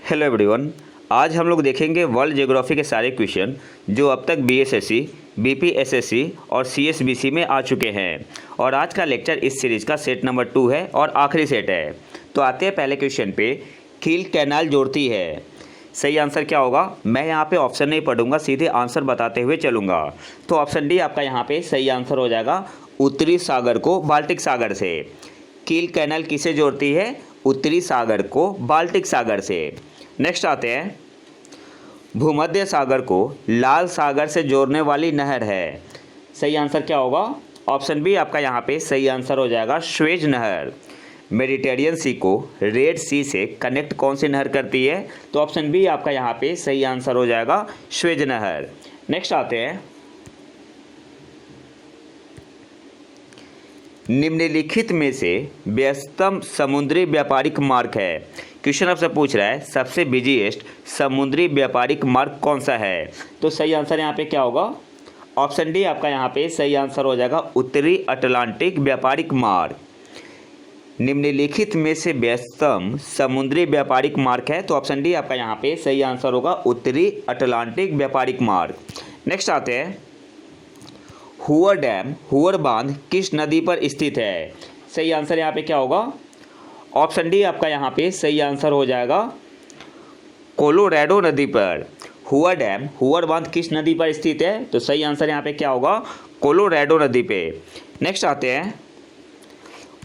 Hello everyone. आज हम लोग देखेंगे वर्ल्ड ज्योग्राफी के सारे क्वेश्चन जो अब तक बीएसएससी, बीपीएसएससी और सीएसबीसी में आ चुके हैं। और आज का लेक्चर इस सीरीज़ का सेट नंबर 2 है और आखिरी सेट है। तो आते हैं पहले क्वेश्चन पे। कील कैनाल जोड़ती है, सही आंसर क्या होगा? मैं यहाँ पे ऑप्शन नहीं पढ़ूंगा, सीधे आंसर बताते हुए चलूँगा। तो ऑप्शन डी आपका यहाँ पे सही आंसर हो जाएगा, उत्तरी सागर को बाल्टिक सागर से। कील कैनाल किसे जोड़ती है? उत्तरी सागर को बाल्टिक सागर से। नेक्स्ट आते हैं, भूमध्य सागर को लाल सागर से जोड़ने वाली नहर है, सही आंसर क्या होगा? ऑप्शन बी आपका यहाँ पे सही आंसर हो जाएगा, स्वेज नहर। मेडिटेरियन सी को रेड सी से कनेक्ट कौन सी नहर करती है? तो ऑप्शन बी आपका यहाँ पे सही आंसर हो जाएगा, स्वेज नहर। नेक्स्ट आते हैं, निम्नलिखित में से व्यस्तम समुद्री व्यापारिक मार्ग है। क्वेश्चन आपसे पूछ रहा है सबसे बिजीएस्ट समुद्री व्यापारिक मार्ग कौन सा है? तो सही आंसर यहाँ पे क्या होगा? ऑप्शन डी आपका यहाँ पे सही आंसर हो जाएगा, उत्तरी अटलांटिक व्यापारिक मार्ग। निम्नलिखित में से व्यस्तम समुद्री व्यापारिक मार्ग है, तो ऑप्शन डी आपका यहाँ पे सही आंसर होगा, उत्तरी अटलांटिक व्यापारिक मार्ग। नेक्स्ट आते हैं, हुअर डैम, हुअर बांध किस नदी पर स्थित है? सही आंसर यहाँ पे क्या होगा? ऑप्शन डी आपका यहाँ पे सही आंसर हो जाएगा, कोलोराडो नदी पर। हुअर डैम, हुअर बांध किस नदी पर स्थित है? तो सही आंसर यहाँ पे क्या होगा, कोलोराडो नदी पे। नेक्स्ट आते हैं,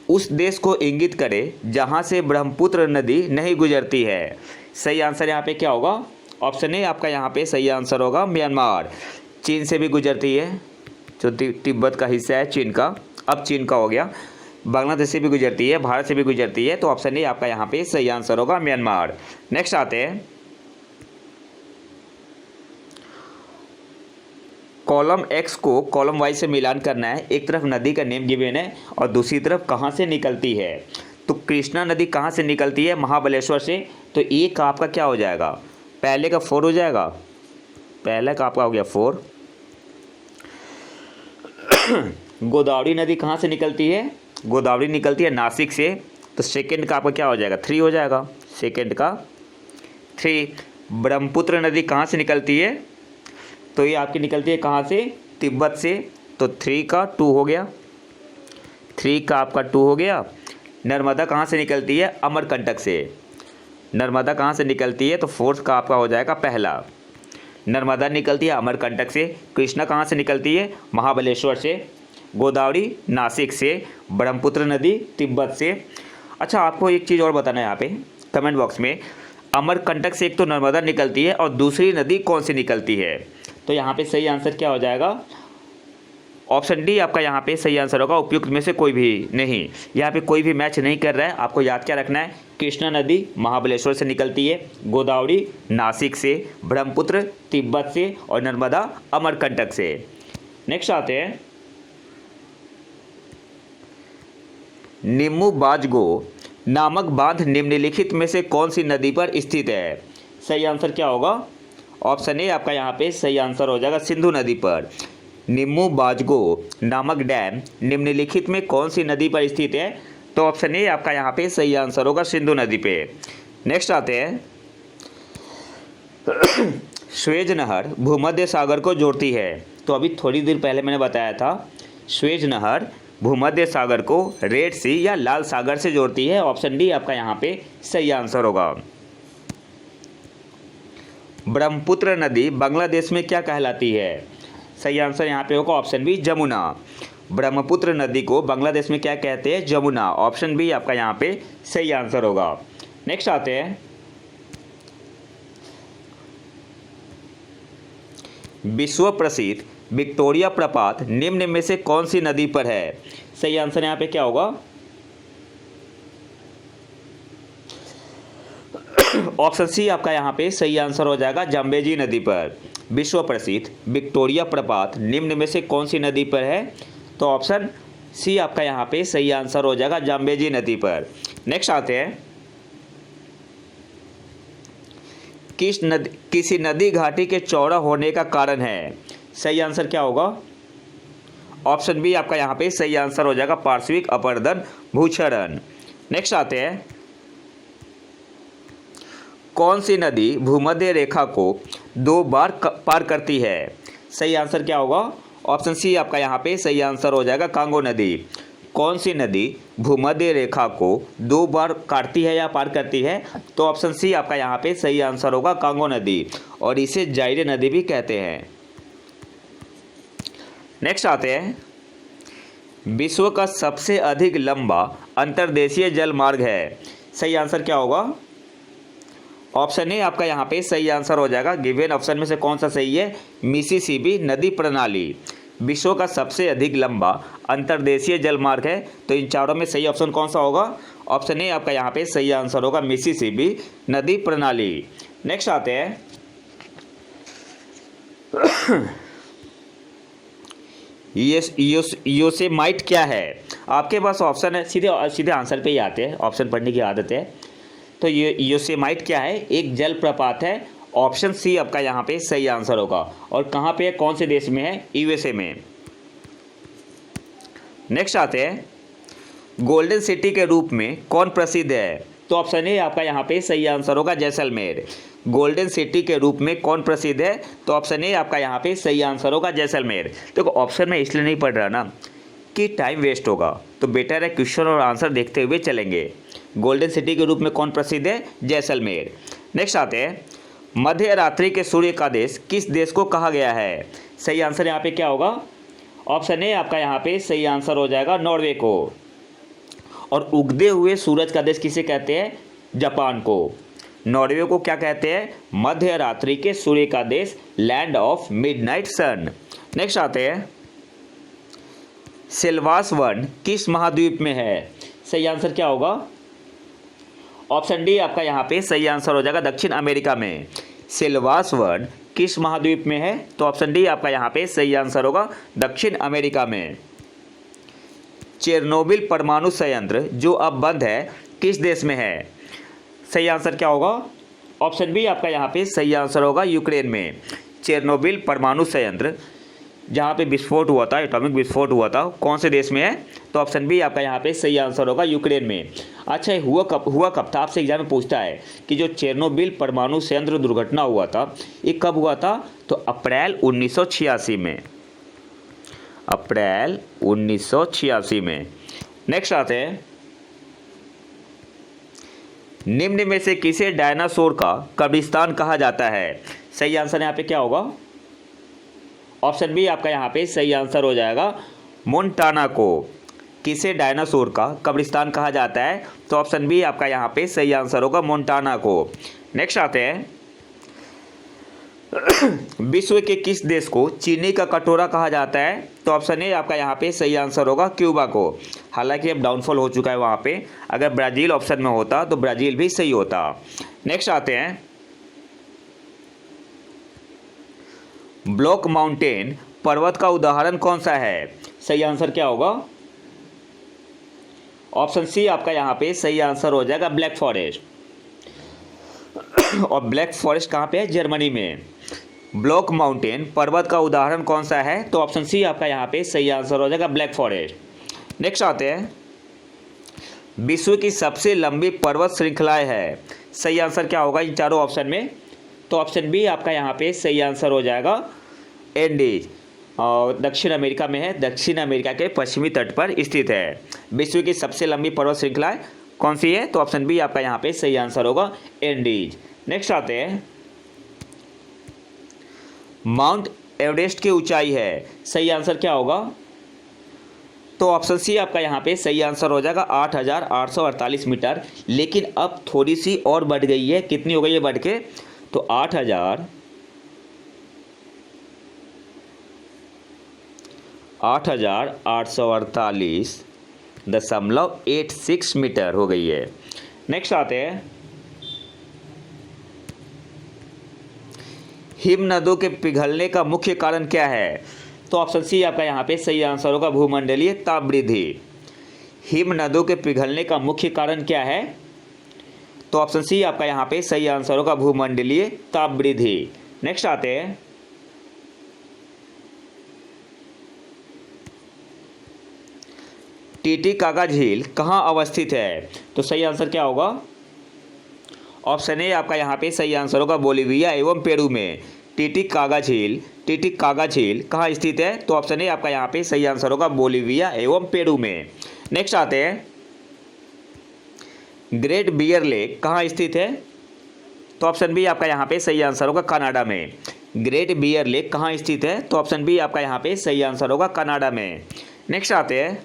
उस देश को इंगित करे जहाँ से ब्रह्मपुत्र नदी नहीं गुजरती है, सही आंसर यहाँ पे क्या होगा? ऑप्शन ए आपका यहाँ पे सही आंसर होगा, म्यांमार। चीन से भी गुजरती है, जो तिब्बत का हिस्सा है चीन का, अब चीन का हो गया। बांग्लादेश से भी गुजरती है, भारत से भी गुजरती है, तो ऑप्शन ए आपका यहाँ पे सही आंसर होगा, म्यांमार। नेक्स्ट आते हैं, कॉलम एक्स को कॉलम वाई से मिलान करना है। एक तरफ नदी का नेम गिवन है और दूसरी तरफ कहाँ से निकलती है। तो कृष्णा नदी कहाँ से निकलती है? महाबलेश्वर से। तो ए का आपका क्या हो जाएगा? पहले का 4 हो जाएगा, पहले का आपका हो गया 4। गोदावरी नदी कहाँ से निकलती है? गोदावरी निकलती है नासिक से, तो सेकंड का आपका क्या हो जाएगा? 3 हो जाएगा, सेकंड का 3। ब्रह्मपुत्र नदी कहाँ से निकलती है? तो ये आपकी निकलती है कहाँ से? तिब्बत से, तो 3 का 2 हो गया, 3 का आपका 2 हो गया। नर्मदा कहाँ से निकलती है? अमरकंटक से। नर्मदा कहाँ से निकलती है? तो 4 का आपका हो जाएगा पहला। नर्मदा निकलती है अमरकंटक से। कृष्णा कहाँ से निकलती है? महाबलेश्वर से। गोदावरी नासिक से। ब्रह्मपुत्र नदी तिब्बत से। अच्छा, आपको एक चीज़ और बताना है यहाँ पे कमेंट बॉक्स में, अमरकंटक से एक तो नर्मदा निकलती है और दूसरी नदी कौन सी निकलती है? तो यहाँ पे सही आंसर क्या हो जाएगा? ऑप्शन डी आपका यहाँ पे सही आंसर होगा, उपयुक्त में से कोई भी नहीं। यहाँ पे कोई भी मैच नहीं कर रहा है, आपको याद क्या रखना है? कृष्णा नदी महाबलेश्वर से निकलती है, गोदावरी नासिक से, ब्रह्मपुत्र तिब्बत से और नर्मदा अमरकंटक से। नेक्स्ट आते हैं, निम्मू बाजगो नामक बांध निम्नलिखित में से कौन सी नदी पर स्थित है? सही आंसर क्या होगा? ऑप्शन ए आपका यहाँ पे सही आंसर हो जाएगा, सिंधु नदी पर। निम्मू बाजगो नामक डैम निम्नलिखित में कौन सी नदी पर स्थित है? तो ऑप्शन ए आपका यहाँ पे सही आंसर होगा, सिंधु नदी पे। नेक्स्ट आते हैं, स्वेज नहर भूमध्य सागर को जोड़ती है। तो अभी थोड़ी देर पहले मैंने बताया था, स्वेज नहर भूमध्य सागर को रेड सी या लाल सागर से जोड़ती है। ऑप्शन डी आपका यहाँ पे सही आंसर होगा। ब्रह्मपुत्र नदी बांग्लादेश में क्या कहलाती है? सही आंसर यहाँ पे होगा, ऑप्शन बी, जमुना। ब्रह्मपुत्र नदी को बांग्लादेश में क्या कहते हैं? जमुना। ऑप्शन बी आपका यहाँ पे सही आंसर होगा। नेक्स्ट आते हैं, विश्व प्रसिद्ध विक्टोरिया प्रपात निम्न में से कौन सी नदी पर है? सही आंसर यहाँ पे क्या होगा? ऑप्शन सी आपका यहाँ पे सही आंसर हो जाएगा, जाम्बेजी नदी पर। विश्व प्रसिद्ध विक्टोरिया प्रपात निम्न में से कौन सी नदी पर है? तो ऑप्शन सी आपका यहाँ पे सही आंसर हो जाएगा, जाम्बेजी नदी पर। नेक्स्ट आते हैं, किसी नदी घाटी के चौड़ा होने का कारण है? सही आंसर क्या होगा? ऑप्शन बी आपका यहाँ पे सही आंसर हो जाएगा, पार्श्विक अपरदन भूक्षरण। नेक्स्ट आते हैं, कौन सी नदी भूमध्य रेखा को 2 बार पार करती है? सही आंसर क्या होगा? ऑप्शन सी आपका यहाँ पे सही आंसर हो जाएगा, कांगो नदी। कौन सी नदी भूमध्य रेखा को 2 बार काटती है या पार करती है? तो ऑप्शन सी आपका यहाँ पे सही आंसर होगा, कांगो नदी, और इसे जायरे नदी भी कहते हैं। नेक्स्ट आते हैं, विश्व का सबसे अधिक लंबा अंतर्देशीय जल मार्ग है। सही आंसर क्या होगा? ऑप्शन ए आपका यहाँ पे सही आंसर हो जाएगा। गिवन ऑप्शन में से कौन सा सही है? मिसिसिपी नदी प्रणाली विश्व का सबसे अधिक लंबा अंतर्देशीय जल मार्ग है। तो इन चारों में सही ऑप्शन कौन सा होगा? ऑप्शन ए आपका यहाँ पे सही आंसर होगा, मिसिसिपी नदी प्रणाली। नेक्स्ट आते हैं, योसेमाइट क्या है? आपके पास ऑप्शन है, सीधे आंसर पे ही आते हैं, ऑप्शन पढ़ने की आदत है। तो ये योसेमाइट क्या है? एक जल प्रपात है। ऑप्शन सी आपका यहाँ पे सही आंसर होगा। और कहाँ पे है, कौन से देश में है? यूएसए में। नेक्स्ट आते हैं, गोल्डन सिटी के रूप में कौन प्रसिद्ध है? तो ऑप्शन ए आपका यहाँ पे सही आंसर होगा, जैसलमेर। गोल्डन सिटी के रूप में कौन प्रसिद्ध है? तो ऑप्शन ए आपका यहाँ पे सही आंसर होगा, जैसलमेर। देखो ऑप्शन में इसलिए नहीं पढ़ रहा ना कि टाइम वेस्ट होगा, तो बेटर है क्वेश्चन और आंसर देखते हुए चलेंगे। गोल्डन सिटी के रूप में कौन प्रसिद्ध है? जैसलमेर। नेक्स्ट आते हैं, मध्य रात्रि के सूर्य का देश किस देश को कहा गया है? सही आंसर यहाँ पे क्या होगा? ऑप्शन ए आपका यहाँ पे सही आंसर हो जाएगा, नॉर्वे को। और उगते हुए सूरज का देश किसे कहते हैं? जापान को। नॉर्वे को क्या कहते हैं? मध्य रात्रि के सूर्य का देश, land of midnight sun. Next आते हैं, सिल्वास वन किस महाद्वीप में है? सही आंसर क्या होगा? ऑप्शन डी आपका यहाँ पे सही आंसर हो जाएगा, दक्षिण अमेरिका में। सिल्वास वन किस महाद्वीप में है? तो ऑप्शन डी आपका यहाँ पे सही आंसर होगा, दक्षिण अमेरिका में। चेरनोबिल परमाणु संयंत्र जो अब बंद है किस देश में है? सही आंसर क्या होगा? ऑप्शन बी आपका यहाँ पे सही आंसर होगा, यूक्रेन में। चेरनोबिल परमाणु संयंत्र जहाँ पे विस्फोट हुआ था, एटॉमिक विस्फोट हुआ था, कौन से देश में है? तो ऑप्शन बी आपका यहाँ पे सही आंसर होगा, यूक्रेन में। अच्छा, हुआ कब था? आपसे एग्जाम में पूछता है कि जो चेरनोबिल परमाणु संयंत्र दुर्घटना हुआ था, ये कब हुआ था? तो अप्रैल 1986 में। अप्रैल 1986 में। नेक्स्ट आते हैं, निम्न में से किसे डायनासोर का कब्रिस्तान कहा जाता है? सही आंसर यहाँ पे क्या होगा? ऑप्शन बी आपका यहाँ पे सही आंसर हो जाएगा, मोन्टाना को। किसे डायनासोर का कब्रिस्तान कहा जाता है? तो ऑप्शन बी आपका यहाँ पे सही आंसर होगा, मोन्टाना को। नेक्स्ट आते हैं, विश्व के किस देश को चीनी का कटोरा कहा जाता है? तो ऑप्शन ए आपका यहाँ पे सही आंसर होगा, क्यूबा को। हालांकि अब डाउनफॉल हो चुका है वहाँ पे, अगर ब्राज़ील ऑप्शन में होता तो ब्राज़ील भी सही होता। नेक्स्ट आते हैं, ब्लॉक माउंटेन पर्वत का उदाहरण कौन सा है? सही आंसर क्या होगा? ऑप्शन सी आपका यहाँ पे सही आंसर हो जाएगा, ब्लैक फॉरेस्ट। और ब्लैक फॉरेस्ट कहाँ पे है? जर्मनी में। ब्लॉक माउंटेन पर्वत का उदाहरण कौन सा है? तो ऑप्शन सी आपका यहाँ पे सही आंसर हो जाएगा, ब्लैक फॉरेस्ट। नेक्स्ट आते हैं, विश्व की सबसे लंबी पर्वत श्रृंखलाएं है। सही आंसर क्या होगा इन चारों ऑप्शन में? तो ऑप्शन बी आपका यहाँ पे सही आंसर हो जाएगा, एंडीज। और दक्षिण अमेरिका में है, दक्षिण अमेरिका के पश्चिमी तट पर स्थित है। विश्व की सबसे लंबी पर्वत श्रृंखलाएं कौन सी है? तो ऑप्शन बी आपका यहाँ पे सही आंसर होगा, एंडीज। नेक्स्ट आते हैं, माउंट एवरेस्ट की ऊंचाई है। सही आंसर क्या होगा? तो ऑप्शन सी आपका यहाँ पे सही आंसर हो जाएगा, 8,848 मीटर। लेकिन अब थोड़ी सी और बढ़ गई है। कितनी हो गई है बढ़ के? तो 8,848.86 मीटर हो गई है। नेक्स्ट आते हैं, हिम नदों के पिघलने का मुख्य कारण क्या है? तो ऑप्शन सी आपका यहाँ पे सही आंसर होगा, भूमंडलीय ताप वृद्धि। हिम नदों के पिघलने का मुख्य कारण क्या है? तो ऑप्शन सी आपका यहाँ पे सही आंसर होगा, भूमंडलीय ताप वृद्धि। नेक्स्ट आते हैं, टीटीकाका झील कहाँ अवस्थित है? तो सही आंसर क्या होगा? ऑप्शन ए आपका यहाँ पे सही आंसर होगा बोलीविया एवं पेरू में। टिटिकागा झील कहाँ स्थित है? तो ऑप्शन ए आपका यहाँ पे सही आंसर होगा बोलीविया एवं पेरू में। नेक्स्ट आते हैं, ग्रेट बियर लेक कहाँ स्थित है? तो ऑप्शन बी आपका यहाँ पे सही आंसर होगा कनाडा में। ग्रेट बियर लेक कहाँ स्थित है? तो ऑप्शन बी आपका यहाँ पे सही आंसर होगा कनाडा में। नेक्स्ट आते हैं,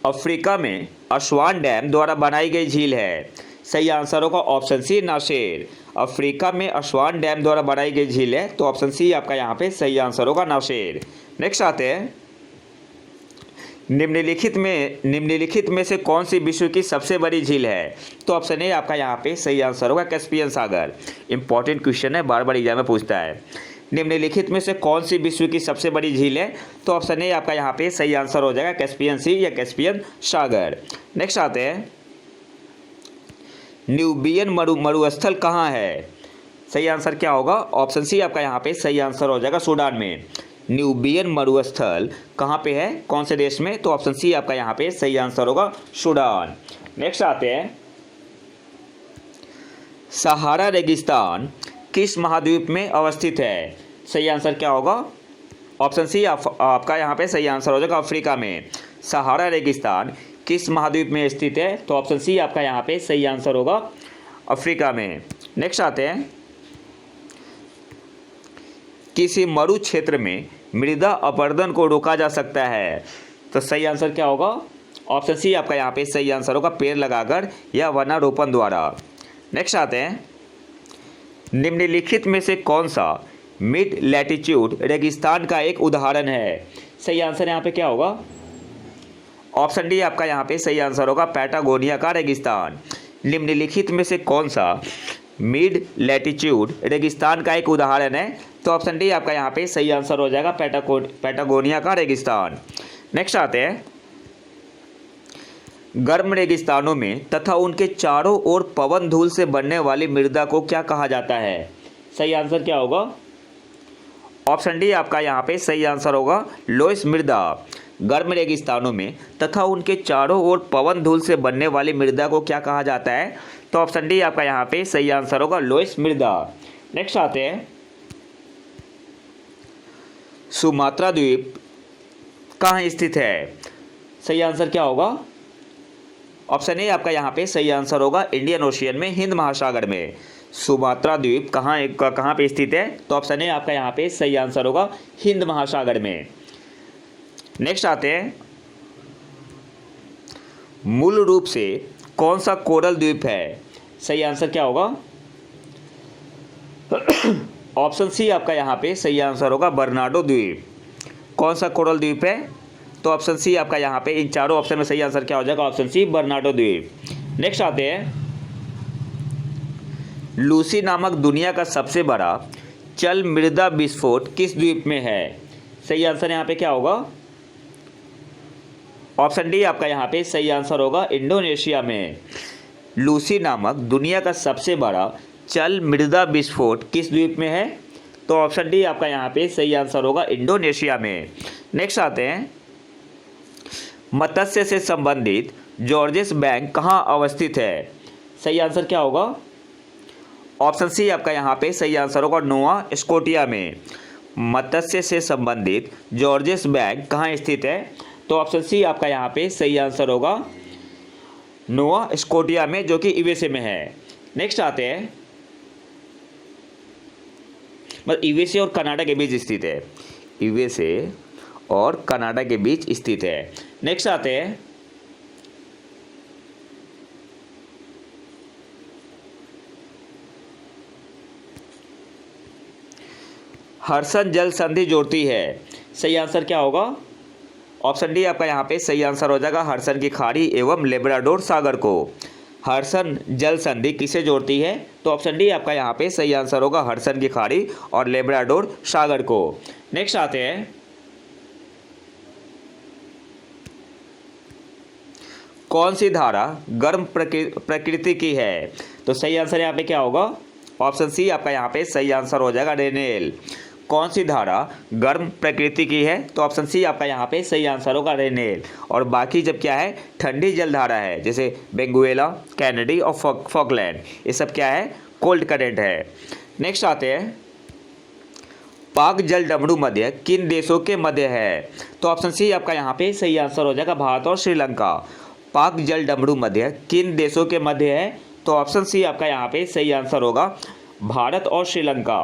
अफ्रीका में असवान डैम द्वारा बनाई गई झील है। सही आंसर होगा ऑप्शन सी नासेर। अफ्रीका में असवान डैम द्वारा बनाई गई झील है, तो ऑप्शन सी आपका यहाँ पे सही आंसर होगा नासेर। नेक्स्ट आते हैं, निम्नलिखित में से कौन सी विश्व की सबसे बड़ी झील है? तो ऑप्शन ए आपका यहाँ पे सही आंसर होगा कैस्पियन सागर। इंपॉर्टेंट क्वेश्चन है, बार बार एग्जाम में पूछता है। निम्नलिखित में से कौन सी विश्व की सबसे बड़ी झील है? तो ऑप्शन ए आपका यहाँ पे सही आंसर हो जाएगा कैस्पियन सी या कैस्पियन सागर। नेक्स्ट आते हैं, न्यूबियन मरुस्थल कहाँ है? सही आंसर क्या होगा? ऑप्शन सी आपका यहाँ पे सही आंसर हो जाएगा सूडान में। न्यूबियन मरुस्थल कहाँ पे है, कौन से देश में? तो ऑप्शन सी आपका यहाँ पे सही आंसर होगा सूडान। नेक्स्ट आते हैं, सहारा रेगिस्तान किस महाद्वीप में अवस्थित है? सही आंसर क्या होगा? ऑप्शन सी आपका यहाँ पे सही आंसर हो जाएगा अफ्रीका में। सहारा रेगिस्तान किस महाद्वीप में स्थित है? तो ऑप्शन सी आपका यहाँ पे सही आंसर होगा अफ्रीका में। नेक्स्ट आते हैं, किसी मरु क्षेत्र में मृदा अपरदन को रोका जा सकता है? तो सही आंसर क्या होगा? ऑप्शन सी आपका यहाँ पे सही आंसर होगा पेड़ लगाकर या वनारोपण द्वारा। नेक्स्ट आते हैं, निम्नलिखित में से कौन सा मिड लैटिट्यूड रेगिस्तान का एक उदाहरण है? सही आंसर यहाँ पे क्या होगा? ऑप्शन डी आपका यहाँ पे सही आंसर होगा पैटागोनिया का रेगिस्तान। निम्नलिखित में से कौन सा मिड लैटिट्यूड रेगिस्तान का एक उदाहरण है? तो ऑप्शन डी आपका यहाँ पे सही आंसर हो जाएगा पैटागोनिया का रेगिस्तान। नेक्स्ट आते हैं, गर्म रेगिस्तानों में तथा उनके चारों ओर पवन धूल से बनने वाली मृदा को क्या कहा जाता है? सही आंसर क्या होगा? ऑप्शन डी आपका यहाँ पे सही आंसर होगा लोइस मृदा। गर्म रेगिस्तानों में तथा उनके चारों ओर पवन धूल से बनने वाली मृदा को क्या कहा जाता है? तो ऑप्शन डी आपका यहाँ पे सही आंसर होगा लोइस मृदा। नेक्स्ट आते हैं, सुमात्रा द्वीप कहाँ स्थित है? सही आंसर क्या होगा? ऑप्शन ए आपका यहाँ पे सही आंसर होगा इंडियन ओशियन में, हिंद महासागर में। सुमात्रा द्वीप कहाँ पे स्थित है? तो ऑप्शन ए आपका यहाँ पे सही आंसर होगा हिंद महासागर में। नेक्स्ट आते हैं, मूल रूप से कौन सा कोरल द्वीप है? सही आंसर क्या होगा? ऑप्शन सी आपका यहाँ पे सही आंसर होगा बर्नाडो द्वीप। कौन सा कोरल द्वीप है? तो ऑप्शन सी आपका यहाँ पे इन चारों ऑप्शन में सही आंसर क्या हो जाएगा? ऑप्शन सी बर्नाडो द्वीप। नेक्स्ट आते हैं, लूसी नामक दुनिया का सबसे बड़ा जल मृदा विस्फोट किस द्वीप में है? सही आंसर यहाँ पे क्या होगा? ऑप्शन डी आपका यहाँ पे सही आंसर होगा इंडोनेशिया में। लूसी नामक दुनिया का सबसे बड़ा जल मृदा विस्फोट किस द्वीप में है? तो ऑप्शन डी आपका यहाँ पे सही आंसर होगा इंडोनेशिया में। नेक्स्ट आते हैं, मत्स्य से संबंधित जॉर्जेस बैंक कहाँ अवस्थित है? सही आंसर क्या होगा? ऑप्शन सी आपका यहाँ पे सही आंसर होगा नोवा स्कोटिया में। मत्स्य से संबंधित जॉर्जेस बैंक कहाँ स्थित है? तो ऑप्शन सी आपका यहाँ पे सही आंसर होगा नोवा स्कोटिया में, जो कि यूएसए में है। नेक्स्ट आते हैं, मतलब यूएसए और कनाडा के बीच स्थित है। यूएसए और कनाडा के बीच स्थित है। नेक्स्ट आते हैं, हडसन जल संधि जोड़ती है। सही आंसर क्या होगा? ऑप्शन डी आपका यहाँ पे सही आंसर हो जाएगा हडसन की खाड़ी एवं लेब्राडोर सागर को। हडसन जल संधि किसे जोड़ती है? तो ऑप्शन डी आपका यहाँ पे सही आंसर होगा हडसन की खाड़ी और लेब्राडोर सागर को। नेक्स्ट आते हैं, कौन सी धारा गर्म प्रकृति की है? तो सही आंसर यहाँ पे क्या होगा? ऑप्शन सी आपका यहाँ पे सही आंसर हो जाएगा रेनेल। कौन सी धारा गर्म प्रकृति की है? तो ऑप्शन सी आपका यहाँ पे सही आंसर होगा, रेनेल। और बाकी जब क्या है, ठंडी जल धारा है, जैसे वेनेजुएला, कैनेडी और फॉकलैंड, ये सब क्या है, कोल्ड करंट है। नेक्स्ट आते हैं, पाक जल डमरू मध्य किन देशों के मध्य है? तो ऑप्शन सी आपका यहाँ पे सही आंसर हो जाएगा, भारत और श्रीलंका। पाक जल डमरू मध्य किन देशों के मध्य है? तो ऑप्शन सी आपका यहाँ पे सही आंसर होगा, भारत और श्रीलंका।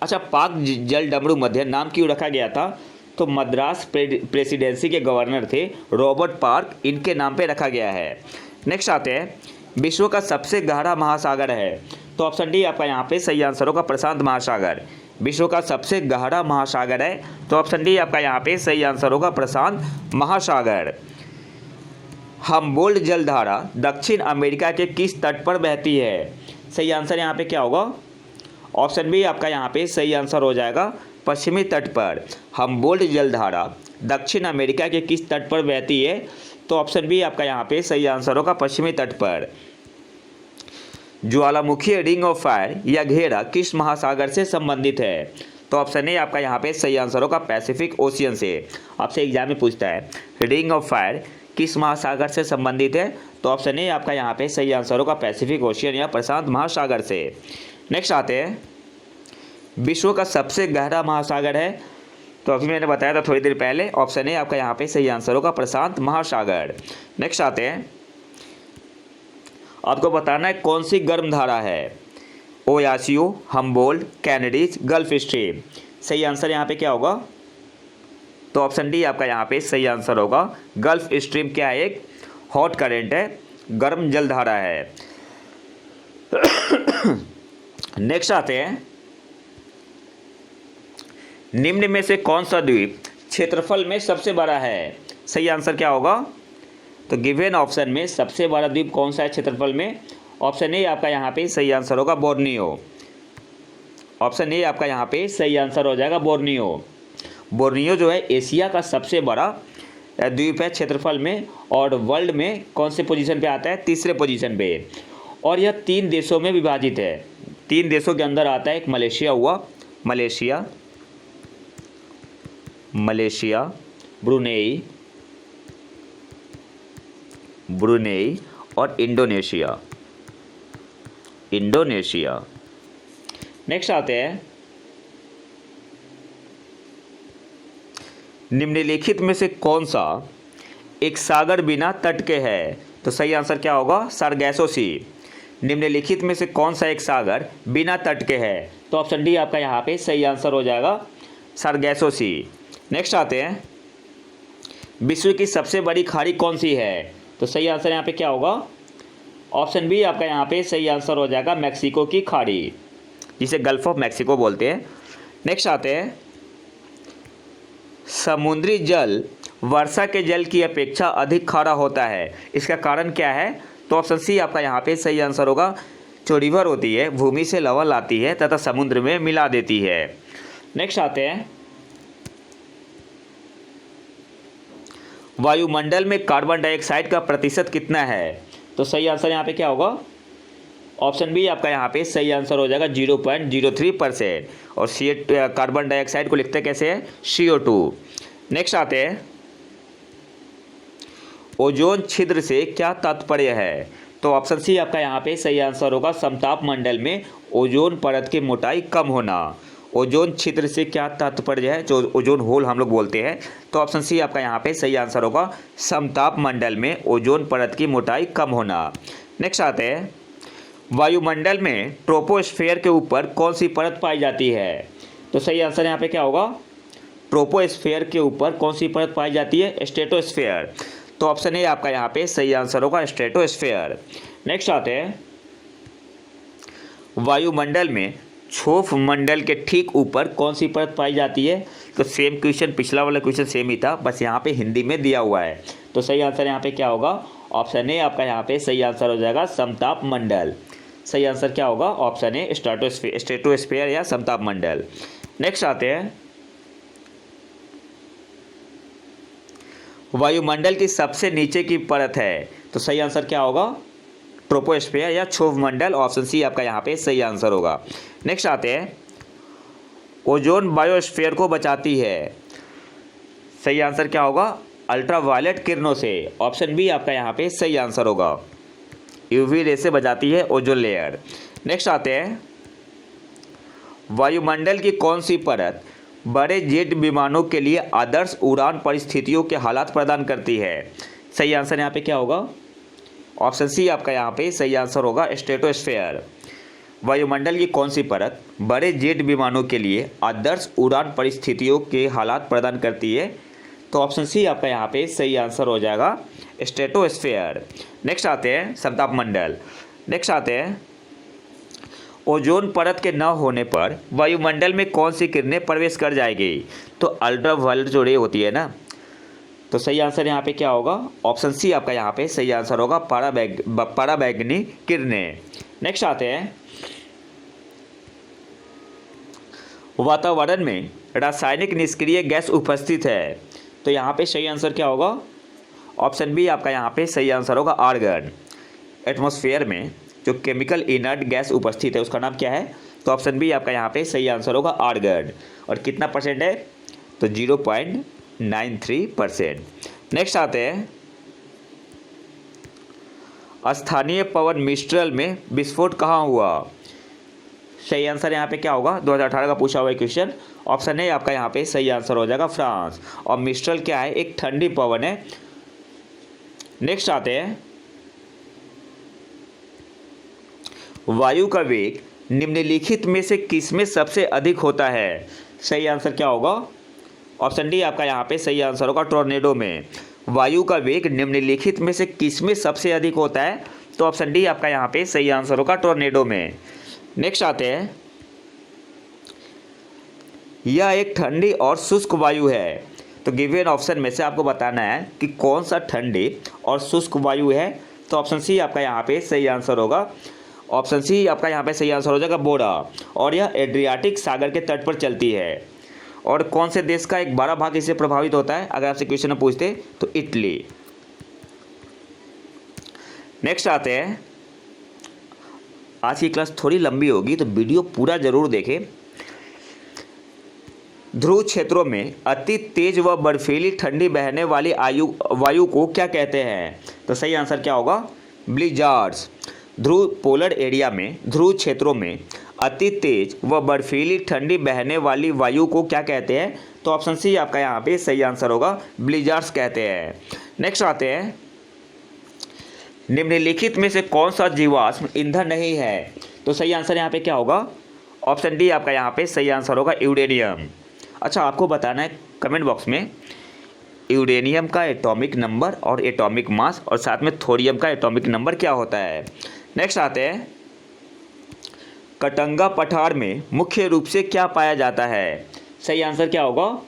अच्छा, पाक जल डमरू मध्य नाम क्यों रखा गया था? तो मद्रास प्रेसिडेंसी के गवर्नर थे रॉबर्ट पार्क, इनके नाम पे रखा गया है। नेक्स्ट आते हैं, विश्व का सबसे गहरा महासागर है? तो ऑप्शन डी आपका यहाँ पे सही आंसर होगा, प्रशांत महासागर। विश्व का सबसे गहरा महासागर है, तो ऑप्शन डी आपका यहाँ पे सही आंसर होगा, प्रशांत महासागर। हम्बोल्ट जलधारा दक्षिण अमेरिका के किस तट पर बहती है? सही आंसर यहाँ पे क्या होगा? ऑप्शन बी आपका यहाँ पे सही आंसर हो जाएगा, पश्चिमी तट पर। हम्बोल्ट जलधारा दक्षिण अमेरिका के किस तट पर बहती है? तो ऑप्शन बी आपका यहाँ पे सही आंसर होगा, पश्चिमी तट पर। ज्वालामुखी रिंग ऑफ फायर या घेरा किस महासागर से संबंधित है? तो ऑप्शन ए आपका यहाँ पे सही आंसर होगा, पैसिफिक ओशियन से। आपसे एग्जाम में पूछता है रिंग ऑफ फायर किस महासागर से संबंधित है? तो ऑप्शन ए आपका यहाँ पे सही आंसर होगा, पैसिफिक ओशियन या प्रशांत महासागर से। नेक्स्ट आते हैं, विश्व का सबसे गहरा महासागर है? तो अभी मैंने बताया था थोड़ी देर पहले, ऑप्शन ए आपका यहाँ पे सही आंसर होगा, प्रशांत महासागर। नेक्स्ट आते हैं, आपको बताना है कौन सी गर्म धारा है? Oyashio, Humboldt, Canaries, Gulf Stream. सही आंसर यहाँ पे क्या होगा? तो ऑप्शन डी आपका यहाँ पे सही आंसर होगा, गल्फ स्ट्रीम क्या है? एक हॉट करंट है, गर्म जलधारा है। नेक्स्ट आते हैं, निम्न में से कौन सा द्वीप क्षेत्रफल में सबसे बड़ा है? सही आंसर क्या होगा? तो गिवन ऑप्शन में सबसे बड़ा द्वीप कौन सा है क्षेत्रफल में? ऑप्शन ए आपका यहाँ पे सही आंसर होगा, बोर्नियो। ऑप्शन ए आपका यहाँ पे सही आंसर हो जाएगा, बोर्नियो। बोर्नियो जो है एशिया का सबसे बड़ा द्वीप है क्षेत्रफल में, और वर्ल्ड में कौन से पोजीशन पे आता है? तीसरे पोजीशन पे। और यह 3 देशों में विभाजित है। 3 देशों के अंदर आता है, एक मलेशिया हुआ, मलेशिया, ब्रुनेई और इंडोनेशिया। नेक्स्ट आते हैं, निम्नलिखित में से कौन सा एक सागर बिना तट के है? तो सही आंसर क्या होगा? सारगैसो सी। निम्नलिखित में से कौन सा एक सागर बिना तट के है? तो ऑप्शन डी आपका यहाँ पे सही आंसर हो जाएगा, सारगैसो सी। नेक्स्ट आते हैं, विश्व की सबसे बड़ी खाड़ी कौन सी है? तो सही आंसर यहाँ पे क्या होगा? ऑप्शन बी आपका यहाँ पे सही आंसर हो जाएगा, मैक्सिको की खाड़ी, जिसे गल्फ ऑफ मैक्सिको बोलते हैं। नेक्स्ट आते हैं, समुद्री जल वर्षा के जल की अपेक्षा अधिक खारा होता है, इसका कारण क्या है? तो ऑप्शन सी आपका यहाँ पे सही आंसर होगा, जो रिवर होती है भूमि से लवण लाती है तथा समुद्र में मिला देती है। नेक्स्ट आते हैं, वायुमंडल में कार्बन डाइऑक्साइड का प्रतिशत कितना है? तो सही आंसर यहाँ पे क्या होगा? ऑप्शन बी आपका यहाँ पे सही आंसर हो जाएगा, 0.03%। और कार्बन डाइऑक्साइड को लिखते कैसे हैं? CO2। नेक्स्ट आते हैं, ओजोन छिद्र से क्या तात्पर्य है? तो ऑप्शन सी आपका यहाँ पे सही आंसर होगा, समताप मंडल में ओजोन परत की मोटाई कम होना। ओजोन छिद्र से क्या तात्पर्य है? जो ओजोन होल हम लोग बोलते हैं। तो ऑप्शन सी आपका यहाँ पे सही आंसर होगा, समताप मंडल में ओजोन परत की मोटाई कम होना। नेक्स्ट आते हैं, वायुमंडल में ट्रोपोस्फेयर के ऊपर कौन सी परत पाई जाती है? तो सही आंसर यहाँ पे क्या होगा? ट्रोपोस्फेयर के ऊपर कौन सी परत पाई जाती है? स्ट्रेटोस्फेयर। तो ऑप्शन ए आपका यहाँ पे सही आंसर होगा, स्ट्रेटोस्फेयर। नेक्स्ट आते हैं, वायुमंडल में क्षोभ मंडल के ठीक ऊपर कौन सी परत पाई जाती है? तो सेम क्वेश्चन, पिछला वाला क्वेश्चन सेम ही था, बस यहाँ पे हिंदी में दिया हुआ है। तो सही आंसर यहाँ पे क्या होगा? ऑप्शन ए आपका यहाँ पे सही आंसर हो जाएगा, समताप मंडल। सही आंसर क्या होगा? ऑप्शन ए, स्ट्रेटोस्फेयर या समताप मंडल। नेक्स्ट आते हैं, वायुमंडल की सबसे नीचे की परत है, तो सही आंसर क्या होगा? ट्रोपोस्फेयर या क्षोभ मंडल। ऑप्शन सी आपका यहाँ पे सही आंसर होगा। नेक्स्ट आते हैं, ओजोन बायोस्फीयर को बचाती है। सही आंसर क्या होगा? अल्ट्रावायलेट किरणों से। ऑप्शन बी आपका यहाँ पे सही आंसर होगा। यूवी रे से बचाती है ओजोन लेयर। नेक्स्ट आते हैं, वायुमंडल की कौन सी परत बड़े जेट विमानों के लिए आदर्श उड़ान परिस्थितियों के हालात प्रदान करती है? सही आंसर यहाँ पे क्या होगा? ऑप्शन सी आपका यहाँ पे सही आंसर होगा, स्ट्रेटोस्फेयर। वायुमंडल की कौन सी परत बड़े जेट विमानों के लिए आदर्श उड़ान परिस्थितियों के हालात प्रदान करती है? तो ऑप्शन सी आपका यहाँ पे सही आंसर हो जाएगा, स्ट्रेटोस्फेयर। नेक्स्ट आते हैं समताप मंडल। नेक्स्ट आते हैं, ओजोन परत के न होने पर वायुमंडल में कौन सी किरणें प्रवेश कर जाएगी? तो अल्ट्रावायलेट जो रे होती है ना, तो सही आंसर यहाँ पे क्या होगा? ऑप्शन सी आपका यहाँ पे सही आंसर होगा, पराबैंगनी किरणें। नेक्स्ट आते हैं, वातावरण में रासायनिक निष्क्रिय गैस उपस्थित है, तो यहाँ पे सही आंसर क्या होगा? ऑप्शन बी आपका यहाँ पे सही आंसर होगा, आर्गन। एटमॉस्फेयर में जो केमिकल इनर्ट गैस उपस्थित है उसका नाम क्या है? तो ऑप्शन बी आपका यहाँ पे सही आंसर होगा, आर्गन। और कितना परसेंट है? तो 0.93%। नेक्स्ट आते हैं, स्थानीय पवन मिस्ट्रल में विस्फोट कहाँ हुआ? सही आंसर यहाँ पे क्या होगा? 2018 का पूछा हुआ है क्वेश्चन। ऑप्शन ए आपका यहाँ पे सही आंसर हो जाएगा, फ्रांस। और मिस्ट्रल क्या है? एक ठंडी पवन है। नेक्स्ट आते हैं, वायु का वेग निम्नलिखित में से किस में सबसे अधिक होता है? सही आंसर क्या होगा? ऑप्शन डी आपका यहाँ पे सही आंसर होगा, टॉर्नेडो में। वायु का वेग निम्नलिखित में से किस में सबसे अधिक होता है? तो ऑप्शन डी आपका यहाँ पे सही आंसर होगा, टॉर्नेडो में। नेक्स्ट आते हैं, यह एक ठंडी और शुष्क वायु है, तो गिवन ऑप्शन में से आपको बताना है कि कौन सा ठंडी और शुष्क वायु है। तो ऑप्शन सी आपका यहाँ पे सही आंसर होगा, ऑप्शन सी आपका यहाँ पे सही आंसर हो जाएगा, बोरा। और यह एड्रियाटिक सागर के तट पर चलती है। और कौन से देश का एक 12 भाग इससे प्रभावित होता है? अगर आपसे क्वेश्चन पूछते तो इटली। नेक्स्ट आते हैं, आज की क्लास थोड़ी लंबी होगी तो वीडियो पूरा जरूर देखें। ध्रुव क्षेत्रों में अति तेज व बर्फीली ठंडी बहने वाली वायु को क्या कहते हैं? तो सही आंसर क्या होगा? ब्लिजार्ड्स। ध्रुव पोलर एरिया में ध्रुव क्षेत्रों में अति तेज व बर्फीली ठंडी बहने वाली वायु को क्या कहते हैं? तो ऑप्शन सी आपका यहाँ पे सही आंसर होगा, ब्लिजार्ड्स कहते हैं। नेक्स्ट आते हैं, निम्नलिखित में से कौन सा जीवाश्म ईंधन नहीं है? तो सही आंसर यहाँ पे क्या होगा? ऑप्शन डी आपका यहाँ पे सही आंसर होगा, यूरेनियम। अच्छा, आपको बताना है कमेंट बॉक्स में यूरेनियम का एटॉमिक नंबर और एटॉमिक मास, और साथ में थोरियम का एटॉमिक नंबर क्या होता है। नेक्स्ट आते हैं, कटंगा पठार में मुख्य रूप से क्या पाया जाता है? सही आंसर क्या होगा?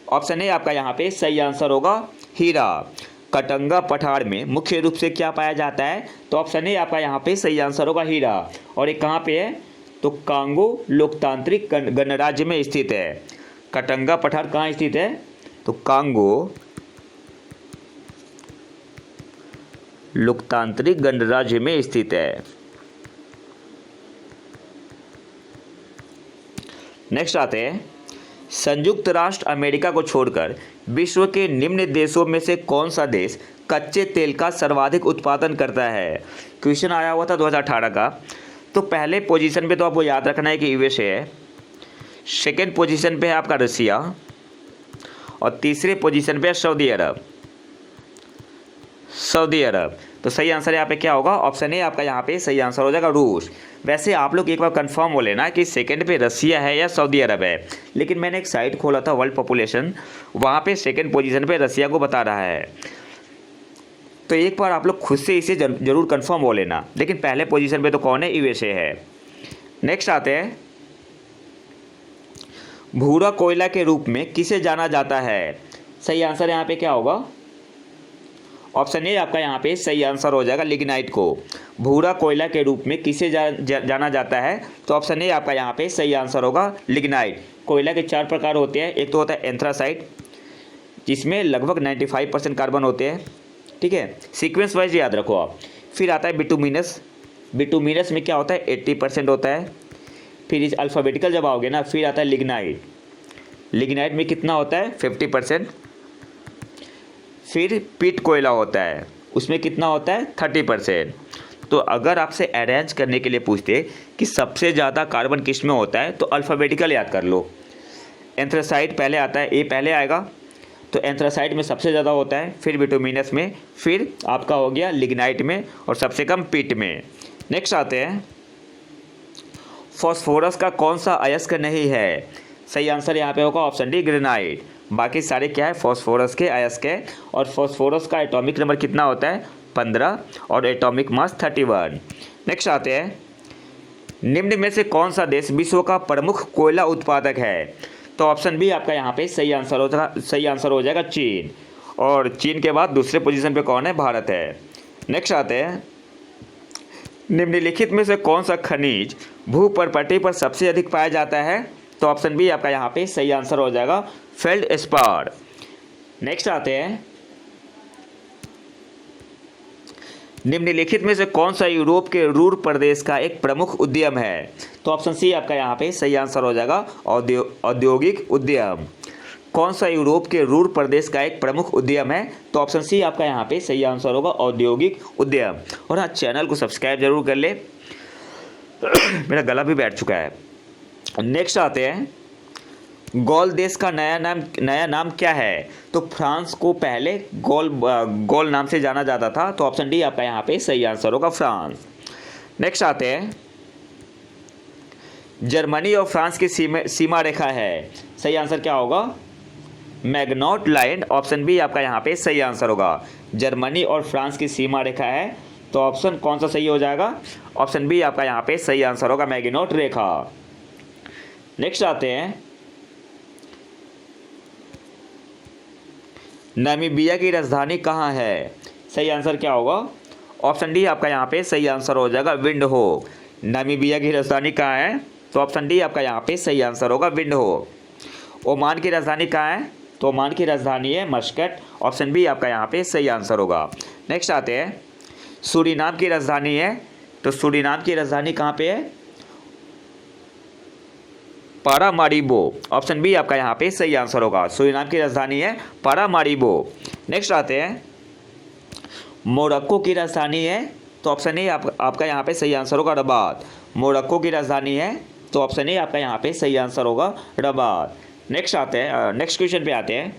ऑप्शन ए आपका यहाँ पे सही आंसर होगा, हीरा। कटंगा पठार में मुख्य रूप से क्या पाया जाता है? तो ऑप्शन ए आपका यहाँ पे सही आंसर होगा, हीरा। और ये कहाँ पे है? तो कांगो लोकतांत्रिक गणराज्य में स्थित है। कटंगा पठार कहाँ स्थित है? तो कांगो लोकतांत्रिक गणराज्य में स्थित है। नेक्स्ट आते हैं, संयुक्त राष्ट्र अमेरिका को छोड़कर विश्व के निम्न देशों में से कौन सा देश कच्चे तेल का सर्वाधिक उत्पादन करता है? क्वेश्चन आया हुआ था 2018 का। तो पहले पोजीशन पे तो आपको याद रखना है कि यूएसए है, सेकेंड पोजीशन पे है आपका रसिया, और तीसरे पोजीशन पे है सऊदी अरब। सऊदी अरब। तो सही आंसर यहाँ पे क्या होगा? ऑप्शन ए आपका यहाँ पे सही आंसर हो जाएगा, रूस। वैसे आप लोग एक बार कंफर्म हो लेना कि सेकंड पे रसिया है या सऊदी अरब है, लेकिन मैंने एक साइट खोला था वर्ल्ड पॉपुलेशन, वहाँ पे सेकंड पोजीशन पे रसिया को बता रहा है। तो एक बार आप लोग खुद से इसे जरूर कंफर्म हो लेना, लेकिन पहले पोजीशन पे तो कौन है? यूएसए है। नेक्स्ट आते हैं, भूरा कोयला के रूप में किसे जाना जाता है? सही आंसर यहाँ पे क्या होगा? ऑप्शन ए आपका यहाँ पे सही आंसर हो जाएगा, लिग्नाइट को। भूरा कोयला के रूप में किसे जाना जाता है? तो ऑप्शन ए आपका यहाँ पे सही आंसर होगा, लिग्नाइट। कोयला के 4 प्रकार होते हैं। एक तो होता है एंथ्रासाइट, जिसमें लगभग 95% कार्बन होते हैं, ठीक है, सीक्वेंस वाइज याद रखो आप। फिर आता है बिटुमिनस। बिटुमिनस में क्या होता है? 80% होता है। फिर इस अल्फ़ाबेटिकल जब आओगे ना, फिर आता है लिग्नाइट। लिग्नाइट में कितना होता है 50%। फिर पिट कोयला होता है, उसमें कितना होता है 30%। तो अगर आपसे अरेंज करने के लिए पूछते कि सबसे ज़्यादा कार्बन किस में होता है, तो अल्फ़ाबेटिकल याद कर लो। एंथ्रासाइट पहले आता है, ए पहले आएगा, तो एंथ्रासाइट में सबसे ज़्यादा होता है, फिर बिटुमिनस में, फिर आपका हो गया लिग्नाइट में, और सबसे कम पिट में। नेक्स्ट आते हैं, फॉस्फोरस का कौन सा अयस्क नहीं है? सही आंसर यहाँ पे होगा ऑप्शन डी ग्रेनाइट। बाकी सारे क्या है फॉस्फोरस के अयस्क है। और फॉस्फोरस का एटॉमिक नंबर कितना होता है 15 और एटॉमिक मास 31। नेक्स्ट आते हैं, निम्न में से कौन सा देश विश्व का प्रमुख कोयला उत्पादक है? तो ऑप्शन बी आपका यहाँ पे सही आंसर हो जाएगा चीन। और चीन के बाद दूसरे पोजीशन पे कौन है? भारत है। नेक्स्ट आते हैं, निम्नलिखित में से कौन सा खनिज भूपर्पटी पर सबसे अधिक पाया जाता है? तो ऑप्शन बी आपका यहाँ पे सही आंसर हो जाएगा फेल्डस्पार। नेक्स्ट आते हैं, निम्नलिखित में से कौन सा यूरोप के रूर प्रदेश का एक प्रमुख उद्यम है? तो ऑप्शन सी आपका यहाँ पे सही आंसर हो जाएगा औद्योगिक उद्यम। कौन सा यूरोप के रूर प्रदेश का एक प्रमुख उद्यम है? तो ऑप्शन सी आपका यहाँ पे सही आंसर होगा औद्योगिक उद्यम। और हाँ, चैनल को सब्सक्राइब जरूर कर ले, मेरा गला भी बैठ चुका है। नेक्स्ट आते हैं, गॉल देश का नया नाम क्या है? तो फ्रांस को पहले गॉल नाम से जाना जाता था, तो ऑप्शन डी आपका यहाँ पे सही आंसर होगा फ्रांस। नेक्स्ट आते हैं, जर्मनी और फ्रांस की सीमा रेखा है, सही आंसर क्या होगा? मैग्नॉट लाइन। ऑप्शन बी आपका यहाँ पे सही आंसर होगा। जर्मनी और फ्रांस की सीमा रेखा है, तो ऑप्शन कौन सा सही हो जाएगा? ऑप्शन बी आपका यहाँ पे सही आंसर होगा मैग्नॉट रेखा। नेक्स्ट आते हैं, नामीबिया की राजधानी कहाँ है? सही आंसर क्या होगा? ऑप्शन डी आपका यहाँ पे सही आंसर हो जाएगा विंडहो। नामीबिया की राजधानी कहाँ है? तो ऑप्शन डी आपका यहाँ पे सही आंसर होगा विंडहो। ओमान की राजधानी कहाँ है? तो ओमान की राजधानी है मस्कट। ऑप्शन बी आपका यहाँ पे सही आंसर होगा। नेक्स्ट आते हैं, सूरीनाम की राजधानी है, तो सूरीनाम की राजधानी कहाँ पे है? पारामारिबो। ऑप्शन बी आपका यहाँ पे सही आंसर होगा। सूरीनाम की राजधानी है पारामारिबो। नेक्स्ट आते हैं, मोरक्को की राजधानी है, तो ऑप्शन ए आपका यहाँ पे सही आंसर होगा रबात। मोरक्को की राजधानी है, तो ऑप्शन ए आपका यहाँ पे सही आंसर होगा रबात। नेक्स्ट आते हैं, नेक्स्ट क्वेश्चन पे आते हैं,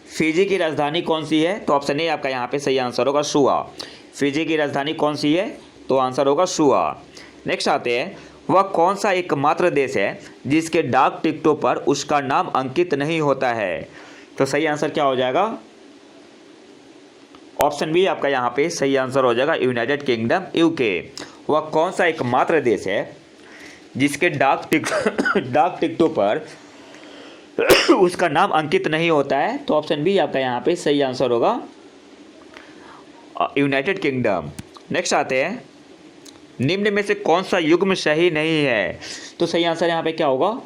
फिजी की राजधानी कौन सी है? तो ऑप्शन ए आपका यहाँ पे सही आंसर होगा शुआ। फिजी की राजधानी कौन सी है? तो आंसर होगा शुआ। नेक्स्ट आते हैं, वह कौन सा एकमात्र देश है जिसके डाक टिकटों पर उसका नाम अंकित नहीं होता है? तो सही आंसर क्या हो जाएगा? ऑप्शन बी आपका यहाँ पे सही आंसर हो जाएगा यूनाइटेड किंगडम यूके। वह कौन सा एकमात्र देश है जिसके डाक टिकटों पर उसका नाम अंकित नहीं होता है? तो ऑप्शन बी आपका यहाँ पे सही आंसर होगा यूनाइटेड किंगडम। नेक्स्ट आते हैं, निम्न में से कौन सा युग्म सही नहीं है? तो सही आंसर यहाँ पे क्या होगा?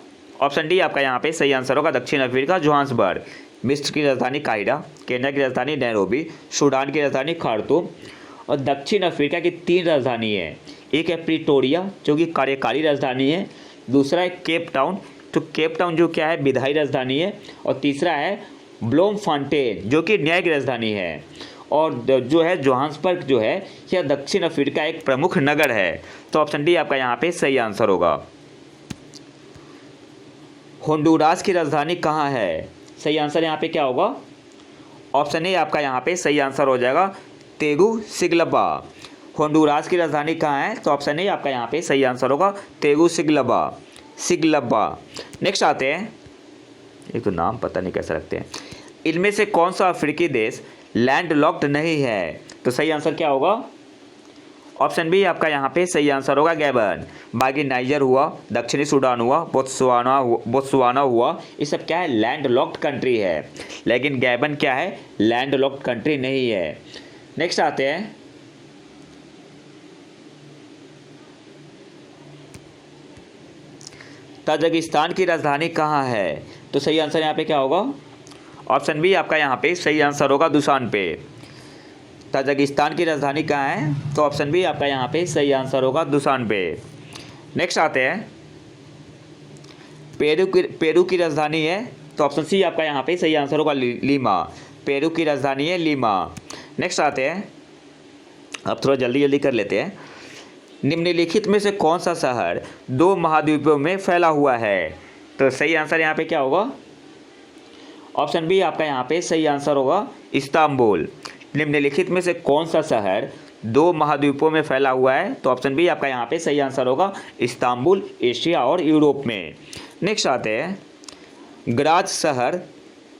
ऑप्शन डी आपका यहाँ पे सही आंसर होगा दक्षिण अफ्रीका जोहान्सबर्ग। मिस्र की राजधानी कायरा, केन्या की राजधानी नैरोबी, सूडान की राजधानी खार्तूम, और दक्षिण अफ्रीका की 3 राजधानी है। एक है प्रिटोरिया जो कि कार्यकारी राजधानी है, दूसरा है केप टाउन, तो केप टाउन जो क्या है विधायी राजधानी है, और तीसरा है ब्लोमफॉन्टेन जो कि न्यायिक राजधानी है। और जो है जोहान्सबर्ग जो है यह दक्षिण अफ्रीका एक प्रमुख नगर है। तो ऑप्शन डी आपका यहाँ पे सही आंसर होगा। होंडुरास की राजधानी कहाँ है? सही आंसर यहाँ पे क्या होगा? ऑप्शन ए आपका यहाँ पे सही आंसर हो जाएगा तेगुसिगलबा। होंडुरास की राजधानी कहाँ है? तो ऑप्शन ए आपका यहाँ पे सही आंसर होगा तेगुसिगलबा। नेक्स्ट आते हैं, एक तो नाम पता नहीं कैसे रखते हैं, इनमें से कौन सा अफ्रीकी देश लैंड लॉक्ड नहीं है? तो सही आंसर क्या होगा? ऑप्शन बी आपका यहाँ पे सही आंसर होगा गैबन। बाकी नाइजर हुआ, दक्षिणी सूडान हुआ, बोत्सवाना हुआ, ये सब क्या है लैंड लॉक्ड कंट्री है, लेकिन गैबन क्या है लैंड लॉक्ड कंट्री नहीं है। नेक्स्ट आते हैं, ताजिकिस्तान की राजधानी कहाँ है? तो सही आंसर यहाँ पे क्या होगा? ऑप्शन बी आपका यहाँ पे सही आंसर होगा दुशानबे। ताजिकिस्तान की राजधानी कहाँ है? तो ऑप्शन बी आपका यहाँ पे सही आंसर होगा दुशानबे। नेक्स्ट आते हैं, पेरू की राजधानी है, तो ऑप्शन सी आपका यहाँ पे सही आंसर होगा लीमा। पेरू की राजधानी है लीमा। नेक्स्ट आते हैं, अब थोड़ा जल्दी जल्दी कर लेते हैं। निम्नलिखित में से कौन सा शहर 2 महाद्वीपों में फैला हुआ है? तो सही आंसर यहाँ पे क्या होगा? ऑप्शन बी आपका यहाँ पे सही आंसर होगा इस्तांबुल। निम्नलिखित में से कौन सा शहर 2 महाद्वीपों में फैला हुआ है? तो ऑप्शन बी आपका यहाँ पे सही आंसर होगा इस्तांबुल, एशिया और यूरोप में। नेक्स्ट आते हैं, ग्राज शहर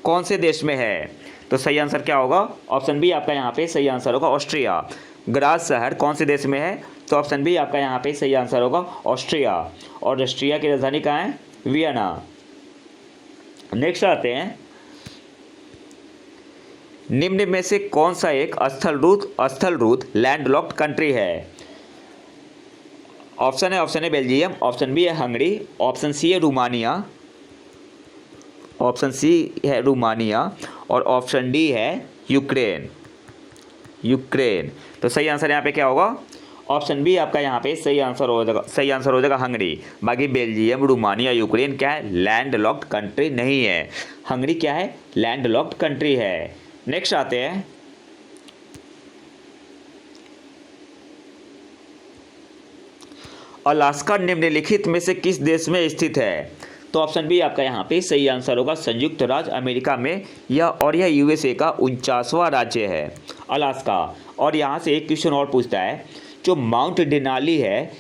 कौन से देश में है? तो सही आंसर क्या होगा? ऑप्शन बी आपका यहाँ पे सही आंसर होगा ऑस्ट्रिया। ग्राज शहर कौन से देश में है? तो ऑप्शन बी आपका यहाँ पे सही आंसर होगा ऑस्ट्रिया। और ऑस्ट्रिया की राजधानी कहाँ है? वियना। नेक्स्ट आते हैं, निम्न में से कौन सा एक स्थलरूढ़ लैंडलॉक्ड कंट्री है? ऑप्शन है बेल्जियम, ऑप्शन बी है हंगरी, ऑप्शन सी है रोमानिया और ऑप्शन डी है यूक्रेन। तो सही आंसर यहाँ पे क्या होगा? ऑप्शन बी आपका यहाँ पे सही आंसर हो जाएगा हंगरी। बाकी बेल्जियम, रोमानिया, यूक्रेन क्या है? लैंडलॉक्ड कंट्री नहीं है। हंगरी क्या है? लैंडलॉक्ड कंट्री है। नेक्स्ट आते हैं, अलास्का निम्नलिखित में से किस देश में स्थित है? तो ऑप्शन बी आपका यहाँ पे सही आंसर होगा संयुक्त राज्य अमेरिका में। यह यूएसए का 49वां राज्य है अलास्का। और यहाँ से एक क्वेश्चन और पूछता है, जो माउंट डेनाली है,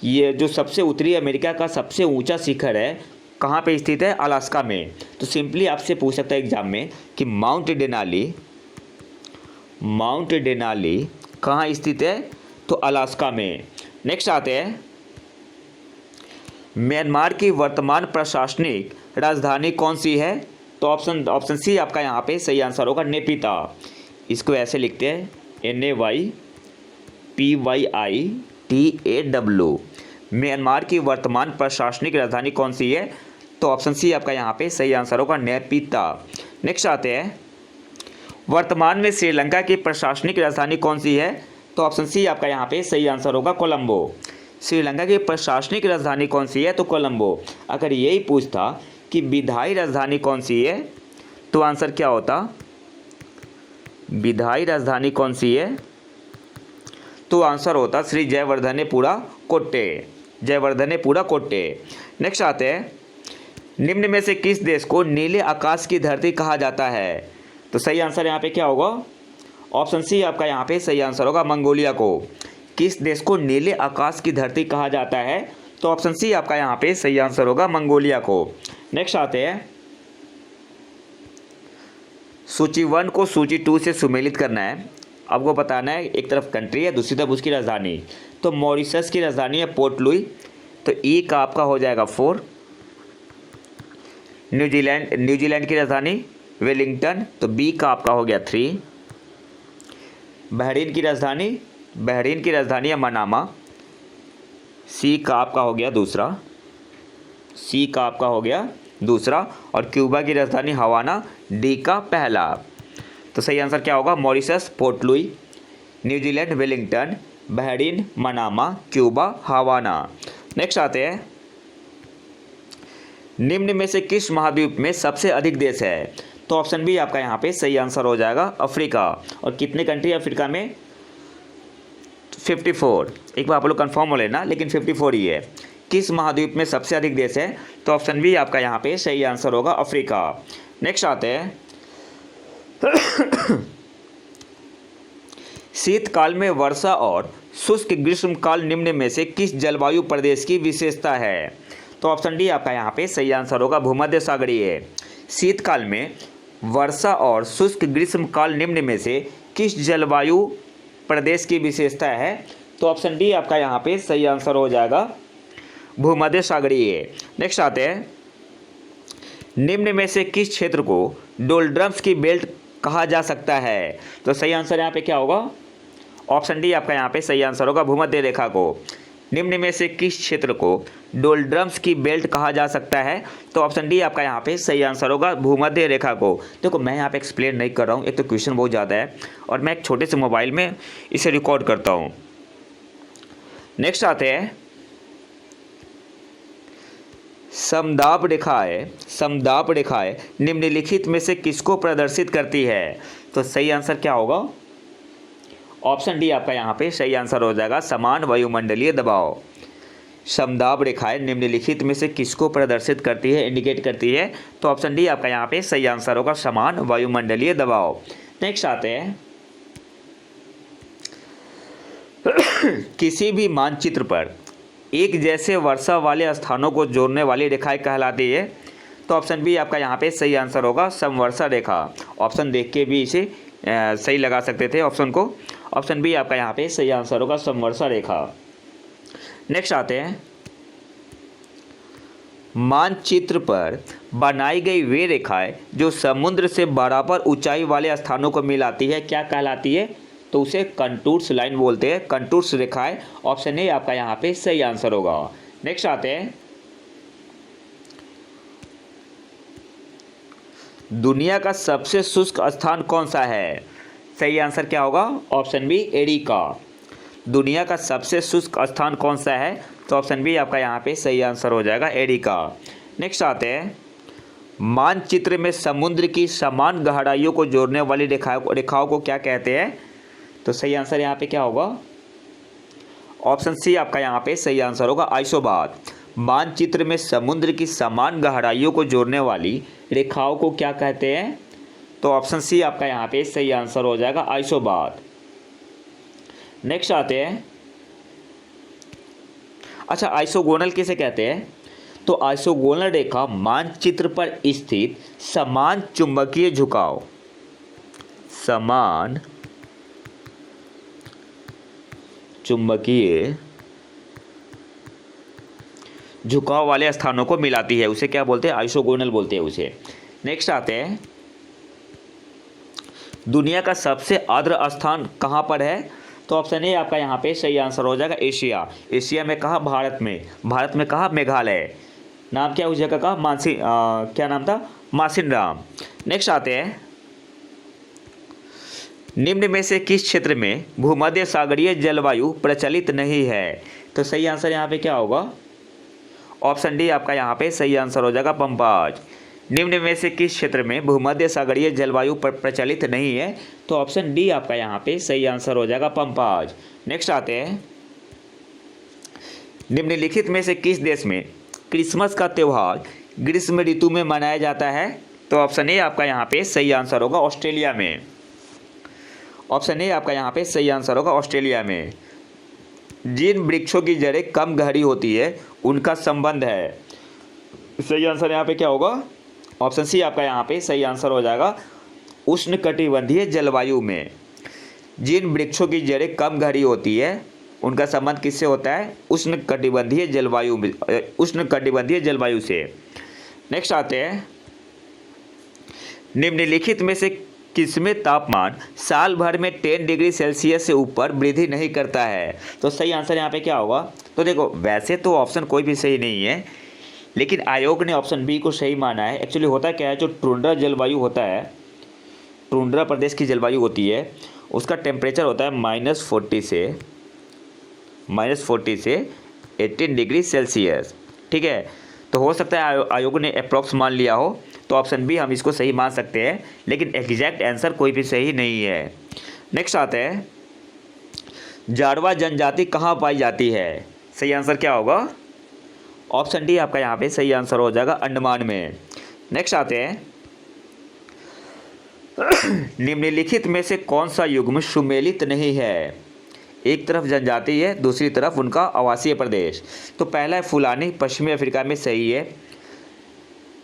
ये जो सबसे उत्तरी अमेरिका का सबसे ऊंचा शिखर है, कहाँ पे स्थित है? अलास्का में। तो सिंपली आपसे पूछ सकता है एग्जाम में कि माउंट डेनाली कहाँ स्थित है? तो अलास्का में। नेक्स्ट आते हैं, म्यांमार की वर्तमान प्रशासनिक राजधानी कौन सी है? तो ऑप्शन सी आपका यहाँ पे सही आंसर होगा नेपिता। इसको ऐसे लिखते हैं NAYPYITAW। म्यांमार की वर्तमान प्रशासनिक राजधानी कौन सी है? तो ऑप्शन सी आपका यहाँ पे सही आंसर होगा नेपिता। नेक्स्ट आते हैं, वर्तमान में श्रीलंका की प्रशासनिक राजधानी कौन सी है? तो ऑप्शन सी आपका यहाँ पे सही आंसर होगा कोलंबो। श्रीलंका की प्रशासनिक राजधानी कौन सी है? तो कोलंबो। अगर यही पूछता कि विधायी राजधानी कौन सी है, तो आंसर क्या होता? विधायी राजधानी कौन सी है? तो आंसर होता श्री जयवर्धनेपुरा कोट्टे। नेक्स्ट आते हैं, निम्न में से किस देश को नीले आकाश की धरती कहा जाता है? तो सही आंसर यहाँ पे क्या होगा? ऑप्शन सी आपका यहाँ पे सही आंसर होगा मंगोलिया को। किस देश को नीले आकाश की धरती कहा जाता है? तो ऑप्शन सी आपका यहाँ पे सही आंसर होगा मंगोलिया को। नेक्स्ट आते हैं, सूची 1 को सूची 2 से सुमेलित करना है। आपको बताना है एक तरफ कंट्री है, दूसरी तरफ उसकी राजधानी। तो मॉरिशस की राजधानी है पोर्ट लुई, तो ई का आपका हो जाएगा 4। न्यूजीलैंड की राजधानी वेलिंगटन, तो बी का आपका हो गया 3। बहरीन की राजधानी है मनामा, सी का आपका हो गया दूसरा। और क्यूबा की राजधानी हवाना, डी का पहला। तो सही आंसर क्या होगा? Mauritius Port Louis, New Zealand Wellington, Bahrain Manama, Cuba Havana. Next आते हैं, निम्न में से किस महाद्वीप में सबसे अधिक देश है? तो ऑप्शन बी आपका यहाँ पे सही आंसर हो जाएगा अफ्रीका। और कितने कंट्री अफ्रीका में? 54। एक बार आप लोग कंफर्म हो लेना, लेकिन 54 ही है। किस महाद्वीप में सबसे अधिक देश है? तो ऑप्शन बी आपका यहाँ पे सही आंसर होगा अफ्रीका। नेक्स्ट आते हैं, शीतकाल में वर्षा और शुष्क ग्रीष्मकाल निम्न में से किस जलवायु प्रदेश की विशेषता है? तो ऑप्शन डी आपका यहाँ पे सही आंसर होगा भूमध्य सागरीय। शीतकाल में वर्षा और शुष्क ग्रीष्मकाल निम्न में से किस जलवायु प्रदेश की विशेषता है? तो ऑप्शन डी आपका यहाँ पे सही आंसर हो जाएगा भूमध्य सागरीय। नेक्स्ट आते हैं, निम्न में से किस क्षेत्र को डोल्ड्रम्स की बेल्ट कहा जा सकता है? तो सही आंसर यहाँ पे क्या होगा? ऑप्शन डी आपका यहाँ पे सही आंसर होगा भूमध्य रेखा को। निम्न में से किस क्षेत्र को डोल्ड्रम्स की बेल्ट कहा जा सकता है? तो ऑप्शन डी आपका यहाँ पे सही आंसर होगा, भूमध्य रेखा को। देखो मैं यहाँ पे एक्सप्लेन नहीं कर रहा हूँ, एक तो क्वेश्चन बहुत ज़्यादा है और मैं एक छोटे से मोबाइल में इसे रिकॉर्ड करता हूँ। नेक्स्ट आते हैं, समदाब रेखाएं निम्नलिखित में से किसको प्रदर्शित करती है? तो सही आंसर क्या होगा? ऑप्शन डी आपका यहाँ पे सही आंसर हो जाएगा, समान वायुमंडलीय दबाव। समदाब रेखाएं निम्नलिखित में से किसको प्रदर्शित करती है, इंडिकेट करती है? तो ऑप्शन डी आपका यहाँ पे सही आंसर होगा, समान वायुमंडलीय दबाव। नेक्स्ट आते हैं, किसी भी मानचित्र पर एक जैसे वर्षा वाले स्थानों को जोड़ने वाली रेखाएं कहलाती है? तो ऑप्शन बी आपका यहाँ पे सही आंसर होगा, समवर्षा रेखा। ऑप्शन देख के भी इसे सही लगा सकते थे ऑप्शन को। ऑप्शन बी आपका यहाँ पे सही आंसर होगा, समवर्षा रेखा। नेक्स्ट आते हैं, मानचित्र पर बनाई गई वे रेखाएं जो समुद्र से बराबर ऊंचाई वाले स्थानों को मिलाती है क्या कहलाती है? तो उसे कंटूर्स लाइन बोलते हैं, कंटूर्स रेखाएं। ऑप्शन ए आपका यहाँ पे सही आंसर होगा। नेक्स्ट आते हैं, दुनिया का सबसे शुष्क स्थान कौन सा है? सही आंसर क्या होगा? ऑप्शन बी, एरिका। दुनिया का सबसे शुष्क स्थान कौन सा है? तो ऑप्शन बी आपका यहाँ पे सही आंसर हो जाएगा, एरिका। नेक्स्ट आते हैं, मानचित्र में समुद्र की समान गहराइयों को जोड़ने वाली रेखाओं को क्या कहते हैं? तो सही आंसर यहाँ पे क्या होगा? ऑप्शन सी आपका यहाँ पे सही आंसर होगा, आइसोबार। मानचित्र में समुद्र की समान गहराइयों को जोड़ने वाली रेखाओं को क्या कहते हैं? तो ऑप्शन सी आपका यहाँ पे सही आंसर हो जाएगा, आइसोबार। नेक्स्ट आते हैं, अच्छा आइसोगोनल किसे कहते हैं? तो आइसोगोनल रेखा मानचित्र पर स्थित समान चुंबकीय झुकाव वाले स्थानों को मिलाती है, उसे क्या बोलते हैं? आइसोगोनल बोलते हैं उसे। नेक्स्ट आते हैं, दुनिया का सबसे आर्द्र स्थान कहाँ पर है? तो ऑप्शन ए आपका यहाँ पे सही आंसर हो जाएगा, एशिया। एशिया में कहाँ? भारत में कहाँ? मेघालय। नाम क्या उस जगह का? क्या नाम था? मासिनराम। नेक्स्ट आते हैं, निम्न में से किस क्षेत्र में भूमध्य सागरीय जलवायु प्रचलित नहीं है? तो सही आंसर यहाँ पे क्या होगा? ऑप्शन डी आपका यहाँ पे सही आंसर हो जाएगा, पंपाज। निम्न में से किस क्षेत्र में भूमध्य सागरीय जलवायु प्रचलित नहीं है? तो ऑप्शन डी आपका यहाँ पे सही आंसर हो जाएगा, पंपाज। नेक्स्ट आते हैं, निम्नलिखित में से किस देश में क्रिसमस का त्यौहार ग्रीष्म ऋतु में मनाया जाता है? तो ऑप्शन ए आपका यहाँ पे सही आंसर होगा, ऑस्ट्रेलिया में। ऑप्शन ए आपका यहाँ पे सही आंसर होगा, ऑस्ट्रेलिया में। जिन वृक्षों की जड़ें कम गहरी होती है उनका संबंध है, सही आंसर यहाँ पे क्या होगा? ऑप्शन सी आपका यहाँ पे सही आंसर हो जाएगा, उष्णकटिबंधीय जलवायु में। जिन वृक्षों की जड़ें कम गहरी होती है उनका संबंध किससे होता है? उष्णकटिबंधीय जलवायु से। नेक्स्ट आते हैं, निम्नलिखित में से किसमें तापमान साल भर में 10 डिग्री सेल्सियस से ऊपर वृद्धि नहीं करता है? तो सही आंसर यहाँ पे क्या होगा? तो देखो वैसे तो ऑप्शन कोई भी सही नहीं है, लेकिन आयोग ने ऑप्शन बी को सही माना है। एक्चुअली होता क्या है, जो टुंड्रा जलवायु होता है, टुंड्रा प्रदेश की जलवायु होती है, उसका टेम्परेचर होता है -40 से 18 डिग्री सेल्सियस। ठीक है, तो हो सकता है आयोग ने अप्रॉक्स मान लिया हो, तो ऑप्शन बी हम इसको सही मान सकते हैं, लेकिन एग्जैक्ट आंसर कोई भी सही नहीं है। नेक्स्ट आते हैं, जारवा जनजाति कहाँ पाई जाती है? सही आंसर क्या होगा? ऑप्शन डी आपका यहाँ पे सही आंसर हो जाएगा, अंडमान में। नेक्स्ट आते हैं, निम्नलिखित में से कौन सा युग्म सुमेलित नहीं है? एक तरफ जनजाति है, दूसरी तरफ उनका आवासीय प्रदेश। तो पहला है फुलानी, पश्चिमी अफ्रीका में, सही है।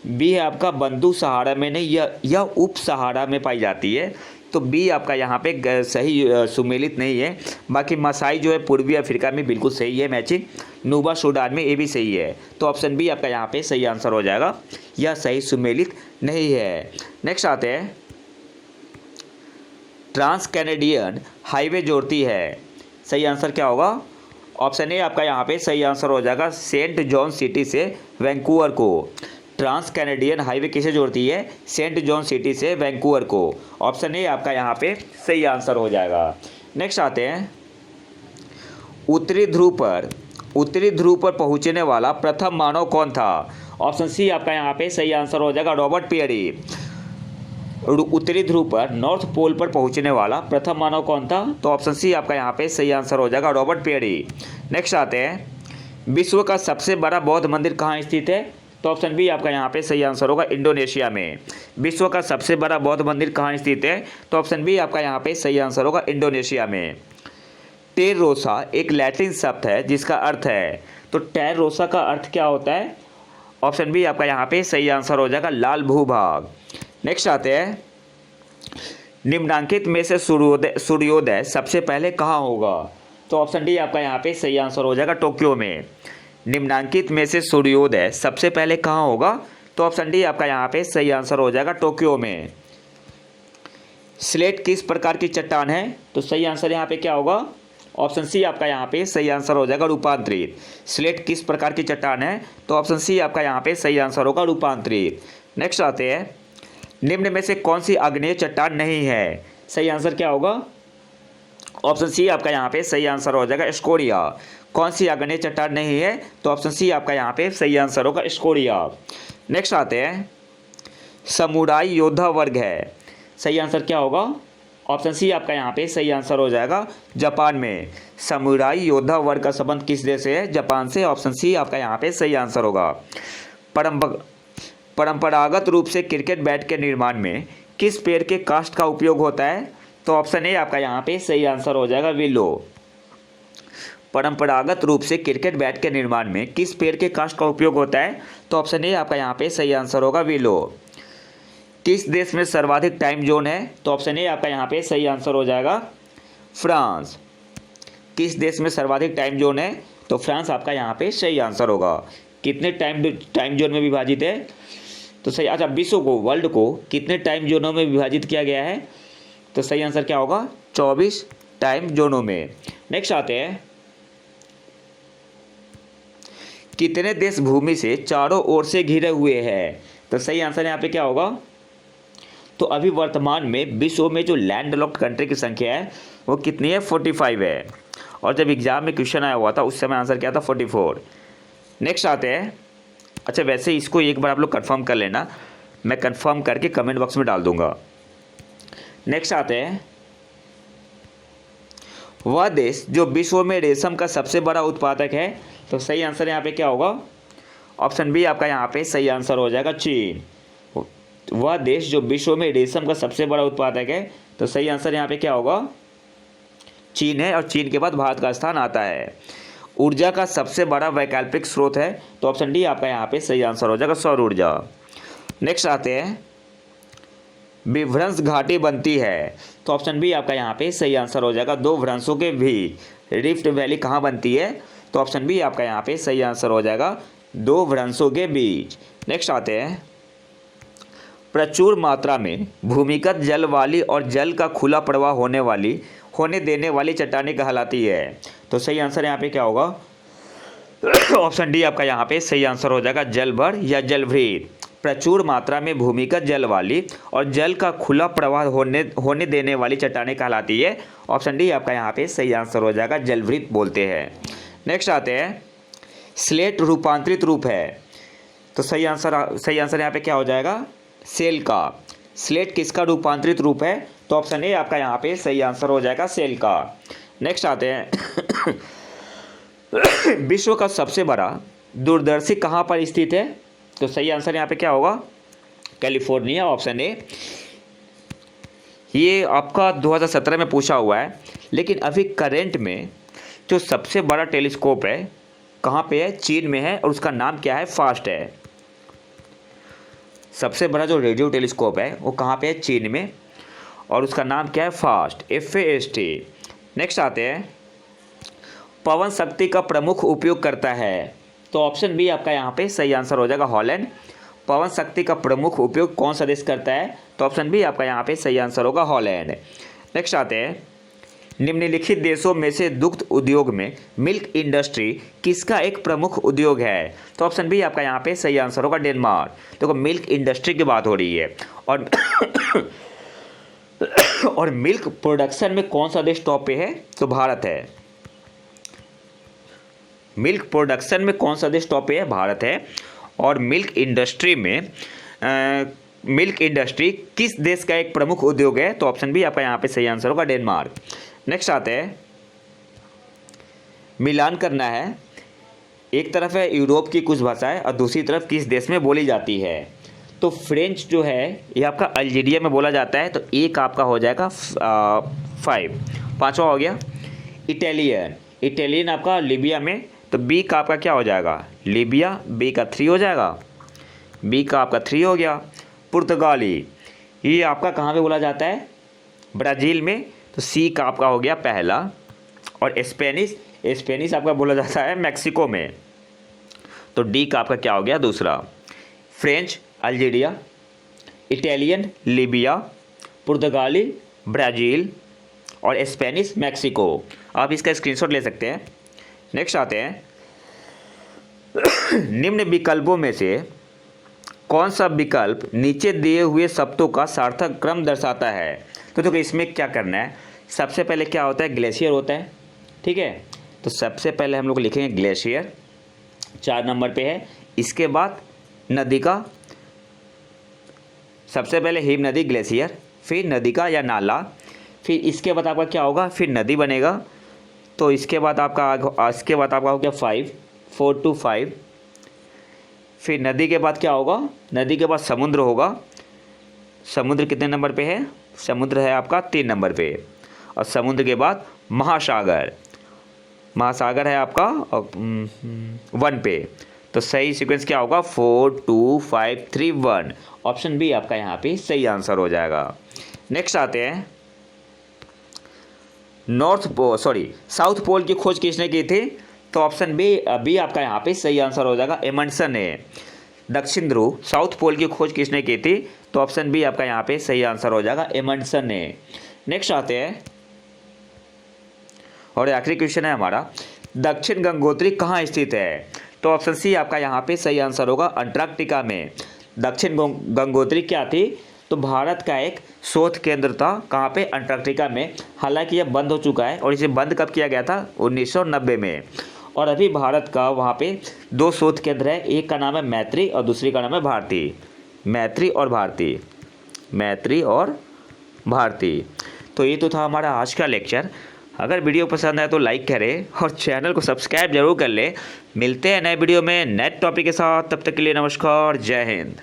बी है आपका बंदू सहारा में नहीं, यह उप सहारा में पाई जाती है, तो बी आपका यहाँ पे सही सुमेलित नहीं है। बाकी मसाई जो है पूर्वी अफ्रीका में, बिल्कुल सही है मैचिंग। नूबा सूडान में, ये भी सही है। तो ऑप्शन बी आपका यहाँ पे सही आंसर हो जाएगा, यह सही सुमेलित नहीं है। नेक्स्ट आते हैं, ट्रांस कैनेडियन हाईवे जोड़ती है, सही आंसर क्या होगा? ऑप्शन ए आपका यहाँ पे सही आंसर हो जाएगा सेंट जॉन सिटी से वैंकूवर को। ट्रांस कैनेडियन हाईवे किसे जोड़ती है? सेंट जॉन सिटी से वैंकूवर को। ऑप्शन ए आपका यहाँ पे सही आंसर हो जाएगा। नेक्स्ट आते हैं, उत्तरी ध्रुव पर पहुंचने वाला प्रथम मानव कौन था? ऑप्शन सी आपका यहाँ पे सही आंसर हो जाएगा रॉबर्ट पियरी। उत्तरी ध्रुव पर, नॉर्थ पोल पर पहुंचने वाला प्रथम मानव कौन था? तो ऑप्शन सी आपका यहाँ पे सही आंसर हो जाएगा रॉबर्ट पियरी। नेक्स्ट आते हैं, विश्व का सबसे बड़ा बौद्ध मंदिर कहाँ स्थित है? तो ऑप्शन बी आपका यहाँ पे सही आंसर होगा इंडोनेशिया में। विश्व का सबसे बड़ा बौद्ध मंदिर कहाँ स्थित है? तो ऑप्शन बी आपका यहाँ पे सही आंसर होगा इंडोनेशिया में। टेर रोसा एक लैटिन शब्द है जिसका अर्थ है, तो टेर रोसा का अर्थ क्या होता है? ऑप्शन बी आपका यहाँ पे सही आंसर हो जाएगा लाल भूभाग। नेक्स्ट आते हैं, निम्नांकित में से सूर्योदय सबसे पहले कहाँ होगा? तो ऑप्शन डी आपका यहाँ पे सही आंसर हो जाएगा टोक्यो में। निम्नांकित में से सूर्योदय सबसे पहले कहाँ होगा? तो ऑप्शन डी आपका यहाँ पे सही आंसर हो जाएगा टोक्यो में। स्लेट किस प्रकार की चट्टान है? तो सही आंसर यहाँ पे क्या होगा? ऑप्शन सी आपका यहाँ पे सही आंसर हो जाएगा रूपांतरित। स्लेट किस प्रकार की चट्टान है? तो ऑप्शन सी आपका यहाँ पे सही आंसर होगा रूपांतरित। नेक्स्ट आते हैं, निम्न में से कौन सी आग्नेय चट्टान नहीं है? सही आंसर क्या होगा? ऑप्शन सी आपका यहाँ पे सही आंसर हो जाएगा स्कोरिया। कौन सी आग्नेय चट्टान नहीं है? तो ऑप्शन सी आपका यहाँ पे सही आंसर होगा स्कोरिया। नेक्स्ट आते हैं, समुराई योद्धा वर्ग है। सही आंसर क्या होगा? ऑप्शन सी आपका यहाँ पे सही आंसर हो जाएगा जापान में। समुराई योद्धा वर्ग का संबंध किस देश से है? जापान से। ऑप्शन सी आपका यहाँ पे सही आंसर होगा। परंपरागत रूप से क्रिकेट बैट के निर्माण में किस पेड़ के काष्ठ का उपयोग होता है? तो ऑप्शन ए आपका यहाँ पे सही आंसर हो जाएगा विलो। परंपरागत रूप से क्रिकेट बैट के निर्माण में किस पेड़ के काष्ठ का उपयोग होता है? तो ऑप्शन ए आपका यहाँ पे सही आंसर होगा विलो। किस देश में सर्वाधिक टाइम जोन है? तो ऑप्शन ए आपका यहाँ पे सही आंसर हो जाएगा फ्रांस। किस देश में सर्वाधिक टाइम जोन है? तो फ्रांस आपका यहाँ पे सही आंसर होगा। कितने टाइम जोन में विभाजित है? तो सही, अच्छा, विश्व को, वर्ल्ड को कितने टाइम जोनों में विभाजित किया गया है? तो सही आंसर क्या होगा? 24 टाइम जोनों में। नेक्स्ट आते हैं, कितने देश भूमि से चारों ओर से घिरे हुए हैं? तो सही आंसर यहाँ पे क्या होगा? तो अभी वर्तमान में विश्व में जो लैंड लॉक्ड कंट्री की संख्या है वो कितनी है? 45 है। और जब एग्जाम में क्वेश्चन आया हुआ था उस समय आंसर क्या था? 44। नेक्स्ट आते हैं, अच्छा वैसे इसको एक बार आप लोग कंफर्म कर लेना, मैं कंफर्म करके कमेंट बॉक्स में डाल दूंगा। नेक्स्ट आते हैं, वह देश जो विश्व में रेशम का सबसे बड़ा उत्पादक है? तो सही आंसर यहाँ पे क्या होगा? ऑप्शन बी आपका यहाँ पे सही आंसर हो जाएगा चीन। वह देश जो विश्व में रेशम का सबसे बड़ा उत्पादक है, तो सही आंसर यहाँ पे क्या होगा? चीन है, और चीन के बाद भारत का स्थान आता है। ऊर्जा का सबसे बड़ा वैकल्पिक स्रोत है? तो ऑप्शन डी आपका यहाँ पे सही आंसर हो जाएगा सौर ऊर्जा। नेक्स्ट आते हैं, विभ्रंश घाटी बनती है? तो ऑप्शन बी आपका यहाँ पे सही आंसर हो जाएगा दो भ्रंशों के बीच। रिफ्ट वैली कहाँ बनती है? तो ऑप्शन बी आपका यहाँ पे सही आंसर हो जाएगा दो भ्रंशों के बीच। नेक्स्ट आते हैं, प्रचुर मात्रा में भूमिगत जल वाली और जल का खुला प्रवाह होने देने वाली चट्टानें कहलाती है? तो सही आंसर यहाँ पे क्या होगा? ऑप्शन डी आपका यहाँ पे सही आंसर हो जाएगा जलभर या जलभृत। प्रचुर मात्रा में भूमिगत जल वाली और जल का खुला प्रवाह होने देने वाली चट्टानें कहलाती है। ऑप्शन डी आपका यहाँ पे सही आंसर हो जाएगा जलभृत बोलते हैं। नेक्स्ट आते हैं, स्लेट रूपांतरित रूप है? तो सही आंसर यहाँ पे क्या हो जाएगा? सेल का। स्लेट किसका रूपांतरित रूप है? तो ऑप्शन ए आपका यहाँ पे सही आंसर हो जाएगा सेल का। नेक्स्ट आते हैं, विश्व का सबसे बड़ा दूरदर्शी कहाँ पर स्थित है? तो सही आंसर यहाँ पे क्या होगा? California, option A. ये आपका 2017 में पूछा हुआ है, लेकिन अभी करेंट में जो सबसे बड़ा टेलीस्कोप है कहाँ पे है? चीन में है, और उसका नाम क्या है? फास्ट है। सबसे बड़ा जो रेडियो टेलीस्कोप है वो कहाँ पे है? चीन में, और उसका नाम क्या है? Fast, FAST। नेक्स्ट आते हैं, पवन शक्ति का प्रमुख उपयोग करता है? तो ऑप्शन बी आपका यहाँ पे सही आंसर हो जाएगा हॉलैंड। पवन शक्ति का प्रमुख उपयोग कौन सा देश करता है? तो ऑप्शन बी आपका यहाँ पे सही आंसर होगा हॉलैंड। नेक्स्ट आते हैं, निम्नलिखित देशों में से दुग्ध उद्योग में मिल्क इंडस्ट्री किसका एक प्रमुख उद्योग है? तो ऑप्शन बी आपका यहाँ पे सही आंसर होगा डेनमार्क। देखो मिल्क इंडस्ट्री की बात हो रही है और और मिल्क प्रोडक्शन में कौन सा देश टॉप पे है? तो भारत है। मिल्क प्रोडक्शन में कौन सा देश टॉप पे है? भारत है। और मिल्क इंडस्ट्री में मिल्क इंडस्ट्री किस देश का एक प्रमुख उद्योग है? तो ऑप्शन बी आपका यहाँ पे सही आंसर होगा डेनमार्क। नेक्स्ट आते हैं, मिलान करना है। एक तरफ है यूरोप की कुछ भाषाएं और दूसरी तरफ किस देश में बोली जाती है? तो फ्रेंच जो है ये आपका अल्जीरिया में बोला जाता है, तो एक आपका हो जाएगा 5। पांचवा हो गया इटालियन। इटालियन आपका लीबिया में, तो बी का आपका क्या हो जाएगा? लीबिया, बी का 3 हो जाएगा। बी का आपका 3 हो गया। पुर्तगाली, ये आपका कहाँ पे बोला जाता है? ब्राज़ील में, तो सी का आपका हो गया पहला। और स्पेनिश आपका बोला जाता है मैक्सिको में, तो डी का आपका क्या हो गया? दूसरा। फ्रेंच अल्जीरिया, इटालियन लीबिया, पुर्तगाली ब्राज़ील और स्पेनिश मैक्सिको। आप इसका स्क्रीनशॉट ले सकते हैं। नेक्स्ट आते हैं, निम्न विकल्पों में से कौन सा विकल्प नीचे दिए हुए शब्दों का सार्थक क्रम दर्शाता है? तो देखो इसमें क्या करना है, सबसे पहले क्या होता है? ग्लेशियर होता है, ठीक है। तो सबसे पहले हम लोग लिखेंगे ग्लेशियर, 4 नंबर पे है। इसके बाद नदी का, सबसे पहले हिम नदी ग्लेशियर, फिर नदी का या नाला, फिर इसके बाद आपका क्या होगा? फिर नदी बनेगा। तो इसके बाद आपका हो गया 5, 4 to 5। फिर नदी के बाद क्या होगा? नदी के बाद समुद्र होगा। समुद्र कितने नंबर पे है? समुद्र है आपका 3 नंबर पे। और समुद्र के बाद महासागर, महासागर है आपका 1 पे। तो सही सीक्वेंस क्या होगा? 4 2 5 3 1। ऑप्शन बी आपका यहाँ पे सही आंसर हो जाएगा। नेक्स्ट आते हैं, साउथ पोल की खोज किसने की थी? तो ऑप्शन बी आपका यहाँ पे सही आंसर हो जाएगा, एमंडसन ने। दक्षिण ध्रुव साउथ पोल की खोज किसने की थी? तो ऑप्शन बी आपका यहाँ पे सही आंसर हो जाएगा, एमंडसन ने। नेक्स्ट आते हैं, और आखिरी क्वेश्चन है हमारा, दक्षिण गंगोत्री कहाँ स्थित है? तो ऑप्शन सी आपका यहाँ पे सही आंसर होगा, अंटार्कटिका में। दक्षिण गंगोत्री क्या थी? तो भारत का एक शोध केंद्र था, कहाँ पे? अंटार्कटिका में। हालांकि यह बंद हो चुका है, और इसे बंद कब किया गया था? 1990 में। और अभी भारत का वहाँ पे 2 शोध केंद्र है, एक का नाम है मैत्री और दूसरी का नाम है भारती। मैत्री और भारती। तो ये तो था हमारा आज का लेक्चर। अगर वीडियो पसंद आए तो लाइक करें और चैनल को सब्सक्राइब जरूर कर लें। मिलते हैं नए वीडियो में नए टॉपिक के साथ, तब तक के लिए नमस्कार, जय हिंद।